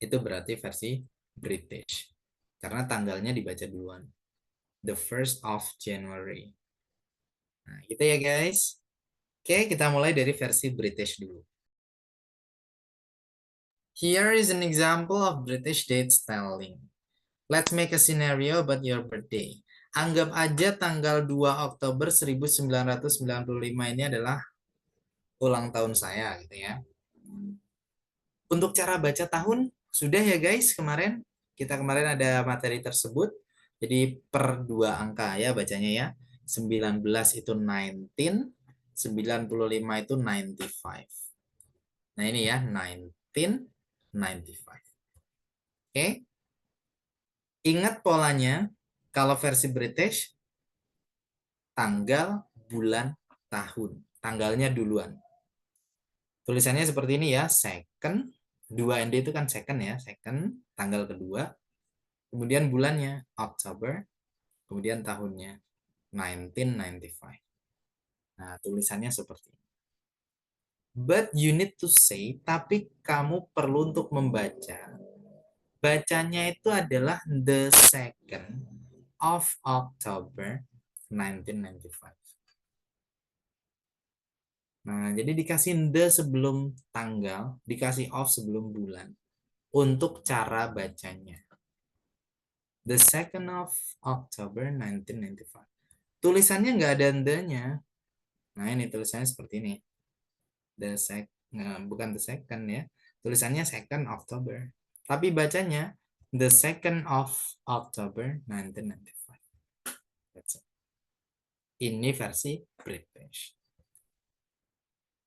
itu berarti versi British. Karena tanggalnya dibaca duluan. The 1st of January. Nah, gitu ya guys. Oke, kita mulai dari versi British dulu. Here is an example of British date spelling. Let's make a scenario about your birthday. Anggap aja tanggal 2 Oktober 1995 ini adalah ulang tahun saya gitu ya. Untuk cara baca tahun sudah ya guys kemarin. Kita kemarin ada materi tersebut. Jadi per 2 angka ya bacanya ya. 19 itu 19, 95 itu 95. Nah ini ya 1995. Oke. Ingat polanya, kalau versi British, tanggal, bulan, tahun. Tanggalnya duluan. Tulisannya seperti ini ya, second. 2ND itu kan second ya, second, tanggal kedua. Kemudian bulannya, October. Kemudian tahunnya, 1995. Nah, tulisannya seperti ini. But you need to say, tapi kamu perlu untuk membaca. Bacanya itu adalah the 2nd of October 1995. Nah, jadi dikasih the sebelum tanggal, dikasih of sebelum bulan. Untuk cara bacanya. The 2nd of October 1995. Tulisannya nggak ada the-nya. Nah, ini tulisannya seperti ini. Bukan the 2nd ya. Tulisannya 2nd October. Tapi bacanya the 2nd of October 1995. That's it. Ini versi British.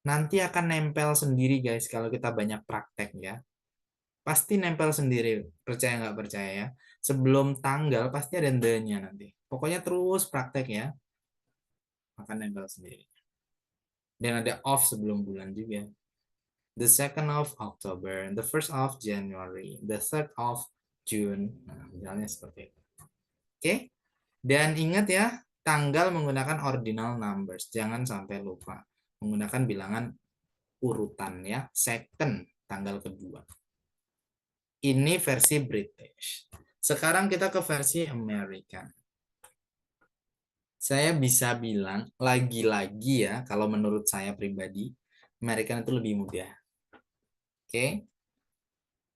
Nanti akan nempel sendiri guys kalau kita banyak praktek ya. Pasti nempel sendiri, percaya nggak percaya ya. Sebelum tanggal pasti ada the-nya nanti. Pokoknya terus praktek ya. Akan nempel sendiri. Dan ada of sebelum bulan juga. The 2nd of October, the 1st of January, the 3rd of June. Nah, misalnya seperti itu. Oke. Dan ingat ya, tanggal menggunakan ordinal numbers. Jangan sampai lupa. Menggunakan bilangan urutan ya. Second, tanggal kedua. Ini versi British. Sekarang kita ke versi American. Saya bisa bilang, lagi-lagi ya, kalau menurut saya pribadi, American itu lebih mudah. Oke.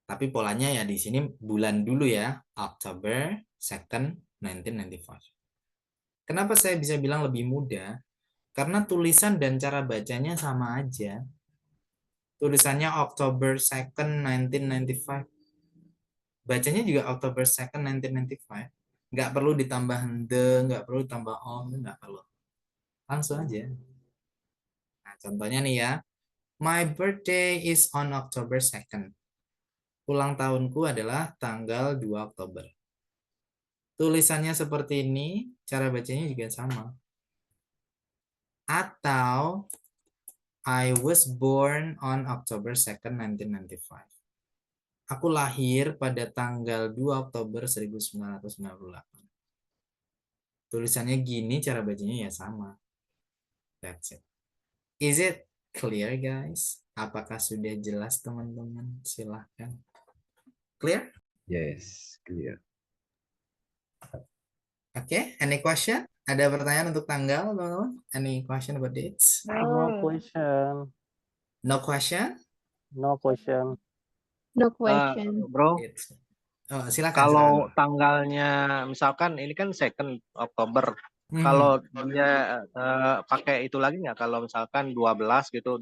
Tapi polanya ya di sini bulan dulu ya. October 2nd, 1995. Kenapa saya bisa bilang lebih mudah? Karena tulisan dan cara bacanya sama aja. Tulisannya October 2nd, 1995. Bacanya juga October 2nd, 1995. Nggak perlu ditambah the, nggak perlu ditambah on, nggak perlu. Langsung aja. Nah, contohnya nih ya. My birthday is on October 2nd. Ulang tahunku adalah tanggal 2 Oktober. tulisannya seperti ini, cara bacanya juga sama. Atau I was born on October 2nd, 1995. Aku lahir pada tanggal 2 Oktober 1998. Tulisannya gini, cara bacanya ya sama. That's it. Is it clear, guys? Apakah sudah jelas, teman-teman? Silahkan. Clear? Yes, clear. Oke, any question? Ada pertanyaan untuk tanggal, teman-teman? Any question about dates? No question. No question? No question. No question. Bro, Oh, silakan. kalau silakan. tanggalnya misalkan ini kan 2 Oktober, Hmm. kalau dia pakai itu lagi nggak? Kalau misalkan 12 gitu,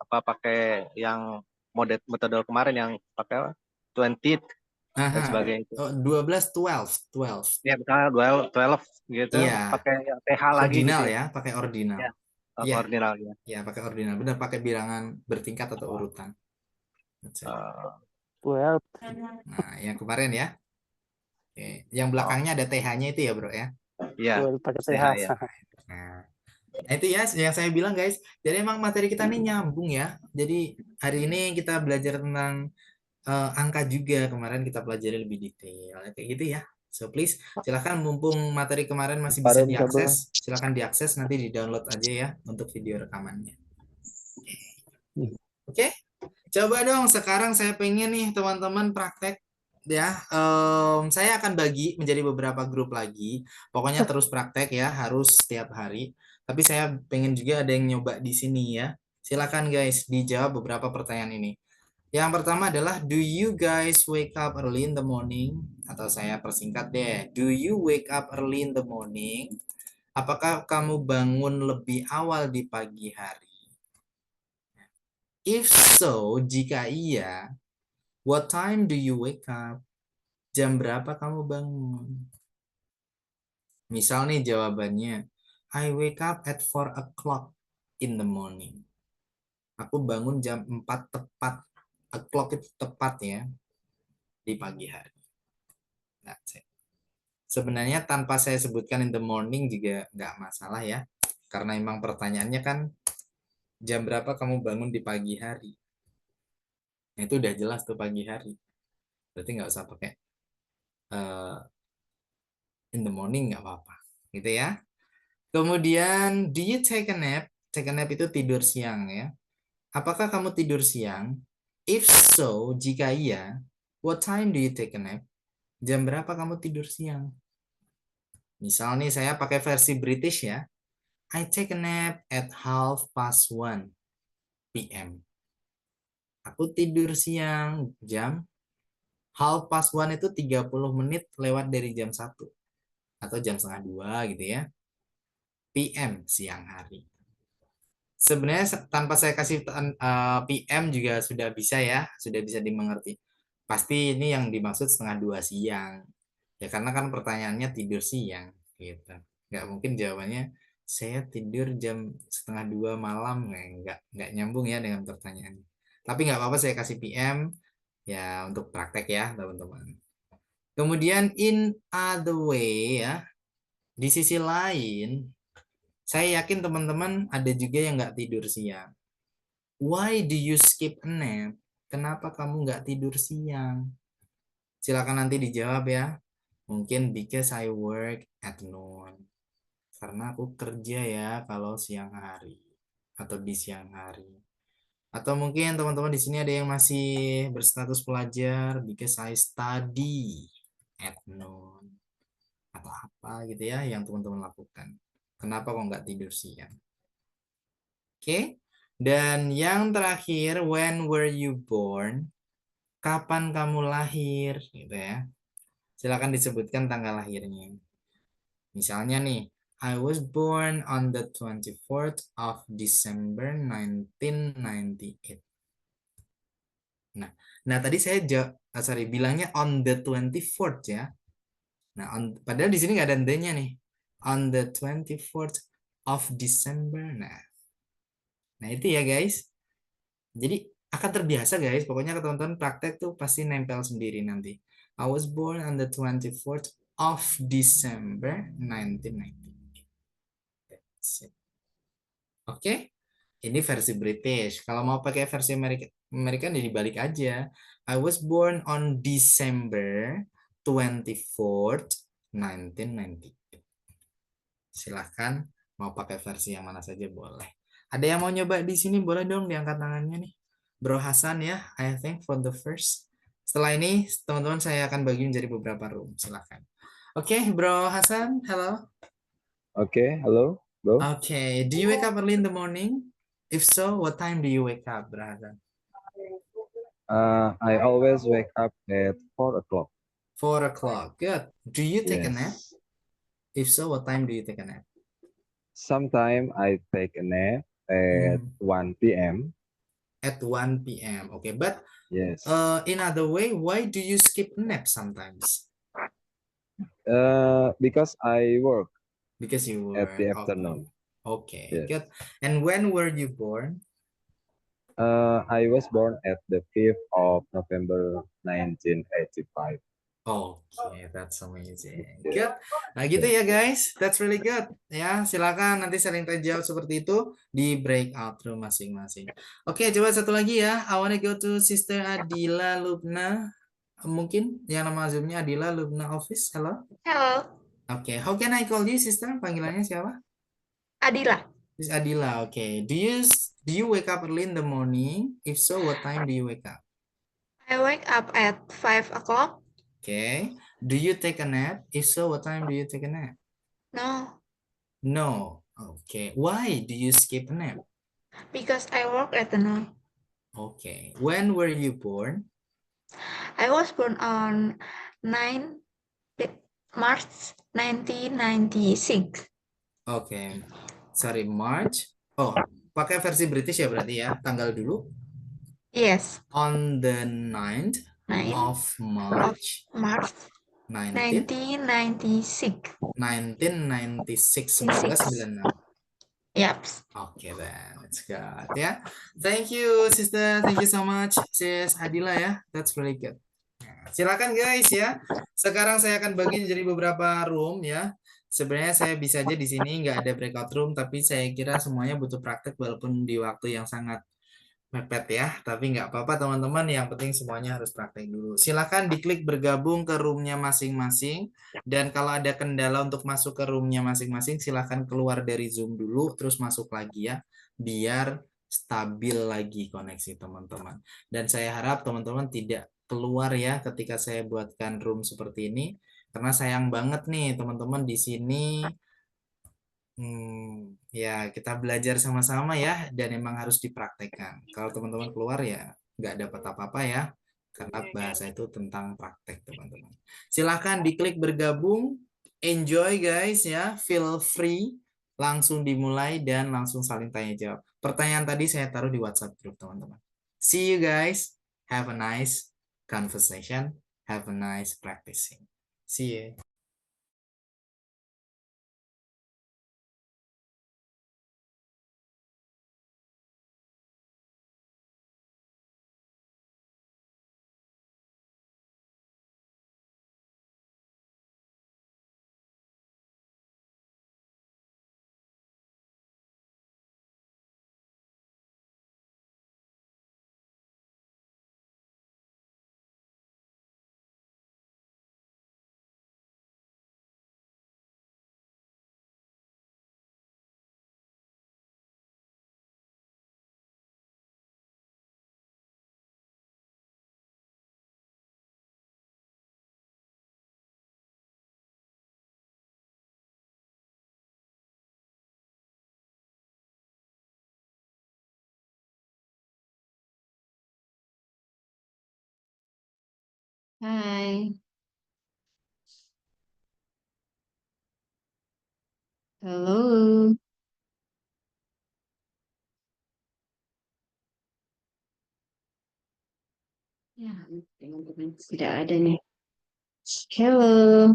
pakai yang metode kemarin yang pakai 20 dan Aha. sebagainya itu. Oh, 12, 12. Ya misalnya 12 gitu, Iya. pakai TH lagi Ordinal gitu. ya, pakai ordinal. Ya, Iya. ordinal ya. Ya, pakai ordinal. Benar, pakai bilangan bertingkat atau urutan. That's it. 12. Nah, yang kemarin ya. Oke. Yang belakangnya ada TH-nya itu ya, Bro ya. Iya. Pakai TH TH. ya. Nah, itu ya yang saya bilang, guys. Jadi emang materi kita ini nyambung ya. Jadi hari ini kita belajar tentang angka juga. Kemarin kita pelajari lebih detail. Kayak gitu ya. So please, silahkan mumpung materi kemarin masih bisa diakses, silahkan diakses, nanti di-download aja ya untuk video rekamannya. Oke. Coba dong sekarang saya pengen nih teman-teman praktek ya. Saya akan bagi menjadi beberapa grup lagi. Pokoknya terus praktek ya, harus setiap hari. Tapi saya pengen juga ada yang nyoba di sini ya. Silakan guys dijawab beberapa pertanyaan ini. Yang pertama adalah, do you guys wake up early in the morning? Atau saya persingkat deh, do you wake up early in the morning? Apakah kamu bangun lebih awal di pagi hari? If so, jika iya, what time do you wake up? Jam berapa kamu bangun? Misal nih jawabannya, I wake up at 4 o'clock in the morning. Aku bangun jam 4 tepat. O'clock itu tepat ya, di pagi hari. That's it. Sebenarnya tanpa saya sebutkan in the morning juga nggak masalah ya. Karena emang pertanyaannya kan, jam berapa kamu bangun di pagi hari? Nah, itu udah jelas tuh pagi hari. Berarti nggak usah pakai in the morning, nggak apa-apa. Gitu ya. Kemudian, do you take a nap? Take a nap itu tidur siang ya. Apakah kamu tidur siang? If so, jika iya, what time do you take a nap? Jam berapa kamu tidur siang? Misal nih saya pakai versi British ya. I take a nap at 1:30 PM. Aku tidur siang jam 1:30 itu 30 menit lewat dari jam 1. Atau jam 1:30 gitu ya. PM siang hari. Sebenarnya tanpa saya kasih PM juga sudah bisa ya, sudah bisa dimengerti. Pasti ini yang dimaksud 1:30 siang. Ya karena kan pertanyaannya tidur siang gitu. Nggak mungkin jawabannya saya tidur jam 1:30 malam, nggak nyambung ya dengan pertanyaannya. Tapi nggak apa-apa saya kasih PM ya untuk praktek ya teman-teman. Kemudian in other way ya, di sisi lain saya yakin teman-teman ada juga yang nggak tidur siang. Why do you skip a nap? Kenapa kamu nggak tidur siang? Silakan nanti dijawab ya. Mungkin because I work at noon. Karena aku kerja ya kalau siang hari atau di siang hari. Atau mungkin teman-teman di sini ada yang masih berstatus pelajar because I study at noon. Atau apa gitu ya yang teman-teman lakukan. Kenapa kok nggak tidur siang? Oke. Dan yang terakhir, when were you born? Kapan kamu lahir? Gitu ya. Silakan disebutkan tanggal lahirnya. Misalnya nih, I was born on the 24th of December 1998. Nah tadi saya bilangnya on the 24th ya. Nah, padahal di sini nggak ada the-nya nih. On the 24th of December. Nah itu ya guys. Jadi akan terbiasa guys. Pokoknya teman-teman praktek tuh pasti nempel sendiri nanti. I was born on the 24th of December 1990. That's it. Oke, ini versi British. Kalau mau pakai versi American ya dibalik aja. I was born on December 24th, 1990. Silahkan mau pakai versi yang mana saja boleh. Ada yang mau nyoba di sini boleh dong diangkat tangannya nih. Bro Hasan ya, I think for the first. Setelah ini teman-teman saya akan bagi menjadi beberapa room. Silahkan. Oke, Bro Hasan, hello. Oke, halo, bro. Okay, do you wake up early in the morning? If so, what time do you wake up, Bro Hasan? I always wake up at 4 o'clock. 4 o'clock. Good. Do you take a nap? Yes. If so, what time do you take a nap? Sometimes I take a nap at 1 p.m. At 1 p.m. Okay, but Yes. in other way, why do you skip nap sometimes? Because I work Because you at the work. afternoon. Okay, Yes. good. And when were you born? I was born at the 5th of November 1985. Okay, that's amazing. Good. Nah gitu ya guys, that's really good. Ya, silakan nanti saling tanya jawab seperti itu di breakout room masing-masing. Oke, coba satu lagi ya. I wanna go to Sister Adila Lubna. Mungkin yang nama Zoom-nya Adila Lubna Office. Halo. Hello, Oke, how can I call you, Sister? Panggilannya siapa? Adila. Miss Adila. Oke. Do you wake up early in the morning? If so, what time do you wake up? I wake up at 5 o'clock. Okay. Do you take a nap? If so, what time do you take a nap? No, No. Okay. Why do you skip a nap? because I work at the night. Okay. When were you born? I was born on March 1996. Okay. Sorry, March. Oh, pakai versi British ya berarti ya. Tanggal dulu. Yes, On the 9th 9 of March March 1996. 1996. 1996. Yep. Oke, that's good ya. Thank you, Sister. Thank you so much, Sis Adila ya. That's really good. Nah, silakan guys ya. Sekarang saya akan bagi jadi beberapa room ya. Sebenarnya saya bisa aja di sini nggak ada breakout room, tapi saya kira semuanya butuh praktek walaupun di waktu yang sangat mepet ya. Tapi nggak apa-apa teman-teman. Yang penting semuanya harus praktek dulu. Silakan diklik bergabung ke roomnya masing-masing. Dan kalau ada kendala untuk masuk ke roomnya masing-masing, silakan keluar dari Zoom dulu, terus masuk lagi ya, biar stabil lagi koneksi teman-teman. Dan saya harap teman-teman tidak keluar ya ketika saya buatkan room seperti ini, karena sayang banget nih teman-teman di sini. Ya kita belajar sama-sama ya, dan emang harus dipraktekkan. Kalau teman-teman keluar ya nggak dapat apa-apa ya, karena bahasa itu tentang praktek teman-teman. Silahkan diklik bergabung, enjoy guys ya, feel free, langsung dimulai dan langsung saling tanya jawab. Pertanyaan tadi saya taruh di WhatsApp group teman-teman. See you guys, have a nice conversation, have a nice practicing. See you. Hai, halo. Ya, teman-teman sudah ada nih. Halo.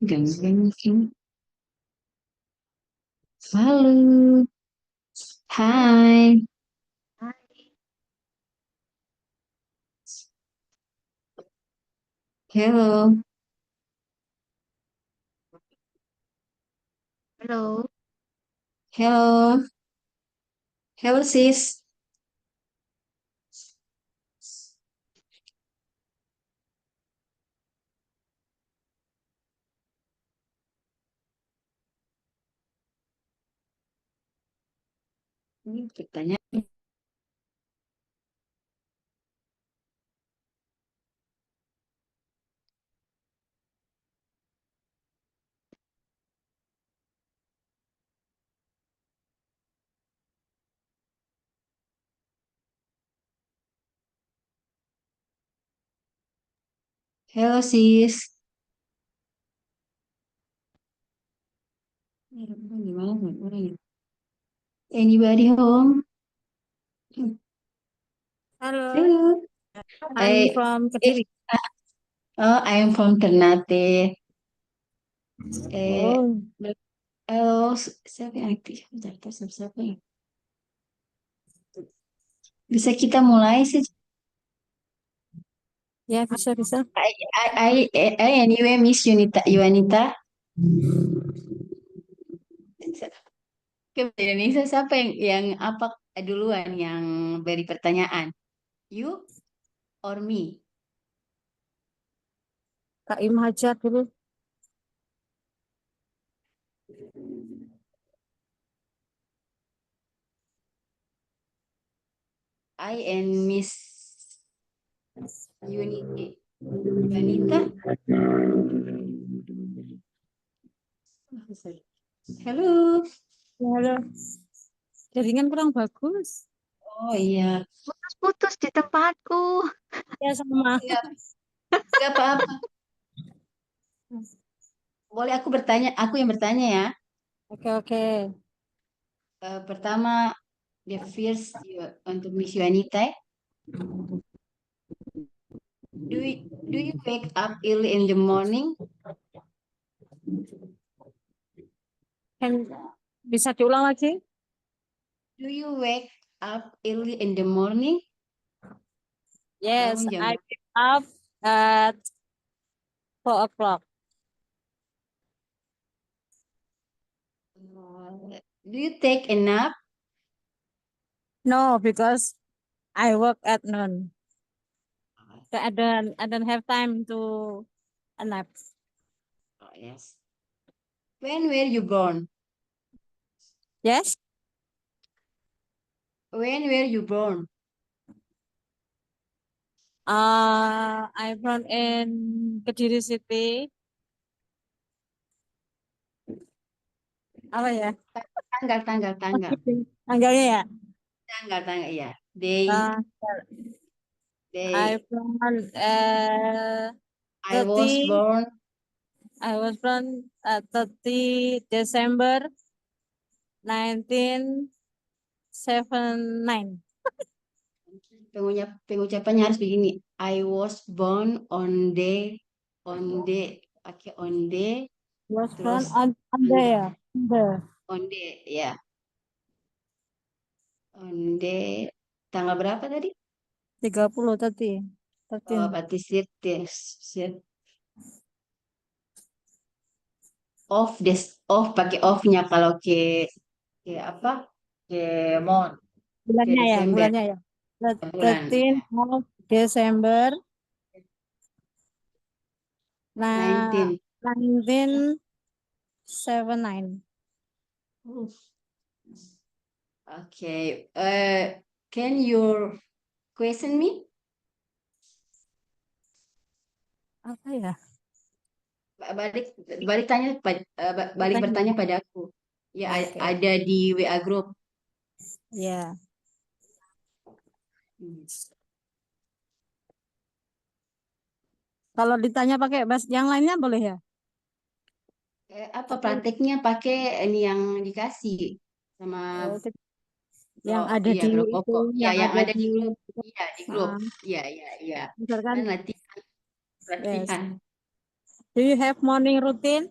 Geng, geng, geng. Halo. Hai. Hello. Hello. Hello. Hello, sis. Ini pertanyaan. Hello, sis. Gimana orangnya? Anybody home? Hello, Hello. I'm from Kediri. Oh, I am from Ternate. Oh, Halo, siapa yang aktif? Bentar, siapa yang? Bisa kita mulai sih? ya bisa. I anyway Miss Yuanita. Ke Indonesia siapa yang apa duluan yang beri pertanyaan? You or me? Kak Im Hajar dulu. I and Miss Yuanita. Halo. Halo. Jaringan kurang bagus. Oh iya. Putus-putus di tempatku. Ya sama. Enggak apa-apa. Boleh aku bertanya? Aku yang bertanya ya. Oke. Pertama, the first untuk Miss Yuanita. Do you wake up early in the morning? Bisa diulang lagi? Do you wake up early in the morning? Yes, Bangun jam I wake up at 4 o'clock. Do you take a nap? No, because I work at noon. So I don't have time to a nap. Oh, yes. When were you born? Yes? When were you born? I born in Kediri City. Apa ya? Tanggal. Tanggalnya ya? Tanggal, ya. Day. I born I was born. I was born 30 December 1979. Pengucapannya harus begini. I was born on day. Pakai on day. Was born Terus on day ya? on day, ya. On day. Tanggal berapa tadi? 30 tadi. Oh, berarti set off pakai off-nya kalau ke apa? Ke Bulannya ya, Desember. bulannya ya. Bulan. 13 of December. Nah, 1979. Okay. Can you question me? Apa ya? Balik bertanya pada aku. Ya, ada di WA group. Ya. Kalau ditanya pakai bahasa yang lainnya boleh ya? Apa prakteknya pakai ini yang dikasih sama yang ada iya, di grup itu, pokok. Iya, yang ada di grup. Iya, di grup. Iya. Misalkan, Kan latihan. Yes. Do you have morning routine?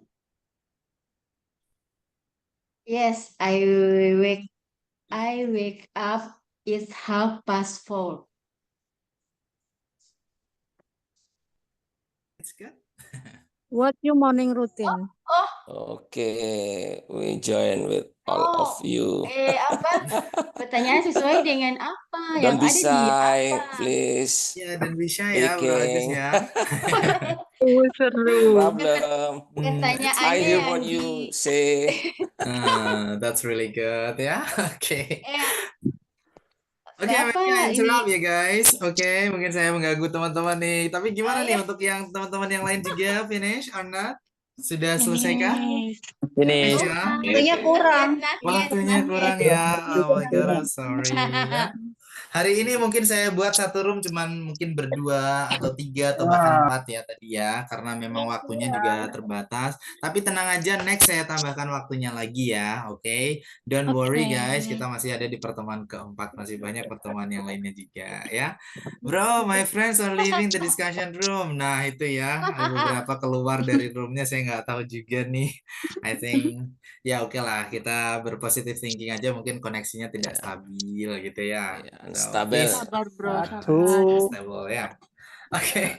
Yes, I wake up. It's 4:30. It's good. What's your morning routine? Okay, we join with all of you. Apa? Pertanyaan sesuai dengan apa yang Don't be ada di shy, apa? please. Ya, dan bisa ya, Bro Agus Speaking. ya. No problem. I Pertanyaannya hear yang what di you say. That's really good ya. Oke. eh, Oke, apa maybe I ini? interrupt ya guys. Oke, mungkin saya mengganggu teman-teman nih. Tapi gimana nih Saya untuk yang teman-teman yang lain juga finish or not? Sudah selesai kah? Finish. Aisyah? Waktunya kurang. Waktunya kurang ya. Oh my God, I'm sorry ya. Hari ini mungkin saya buat satu room cuman mungkin berdua atau 3 atau bahkan 4 ya tadi ya. Karena memang waktunya juga terbatas. Tapi tenang aja, next saya tambahkan waktunya lagi ya. Oke. Don't worry guys, kita masih ada di pertemuan keempat. Masih banyak pertemuan yang lainnya juga ya. Bro, my friends are leaving the discussion room. Nah itu ya, ada beberapa keluar dari roomnya, saya nggak tahu juga nih. I think ya oke lah, kita berpositive thinking aja, mungkin koneksinya tidak stabil gitu ya. So, Stabil. please, Sabar bro, stable ya. Oke.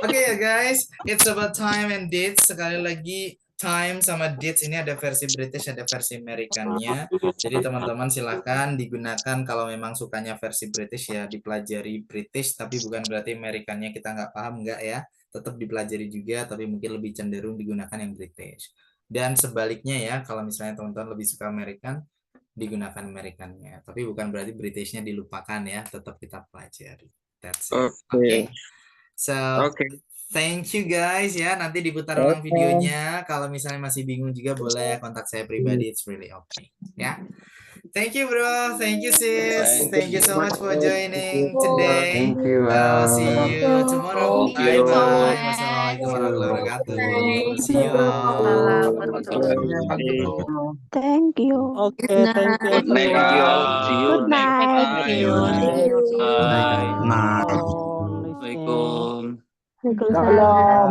Oke ya guys, it's about time and dates. Sekali lagi, time sama dates ini ada versi British, ada versi Amerikannya. Jadi teman-teman silahkan digunakan kalau memang sukanya versi British ya dipelajari British, tapi bukan berarti Amerikannya kita nggak paham, nggak ya. Tetap dipelajari juga, tapi mungkin lebih cenderung digunakan yang British. Dan sebaliknya ya, kalau misalnya teman-teman lebih suka American, digunakan Amerikannya. Tapi bukan berarti Britishnya dilupakan ya, tetap kita pelajari. That's it. Oke. So, thank you guys ya. Nanti diputar ulang videonya. Kalau misalnya masih bingung juga boleh kontak saya pribadi. It's really okay. Ya. Thank you bro. Thank you sis. Thank you so much for joining today. Thank you. See you tomorrow. Bye bye. Wassalamualaikum warahmatullahi wabarakatuh. See you all. Thank you. Okay, thank you. Thank you. See you Good next night. time. Bye. Assalamualaikum. Waalaikumsalam.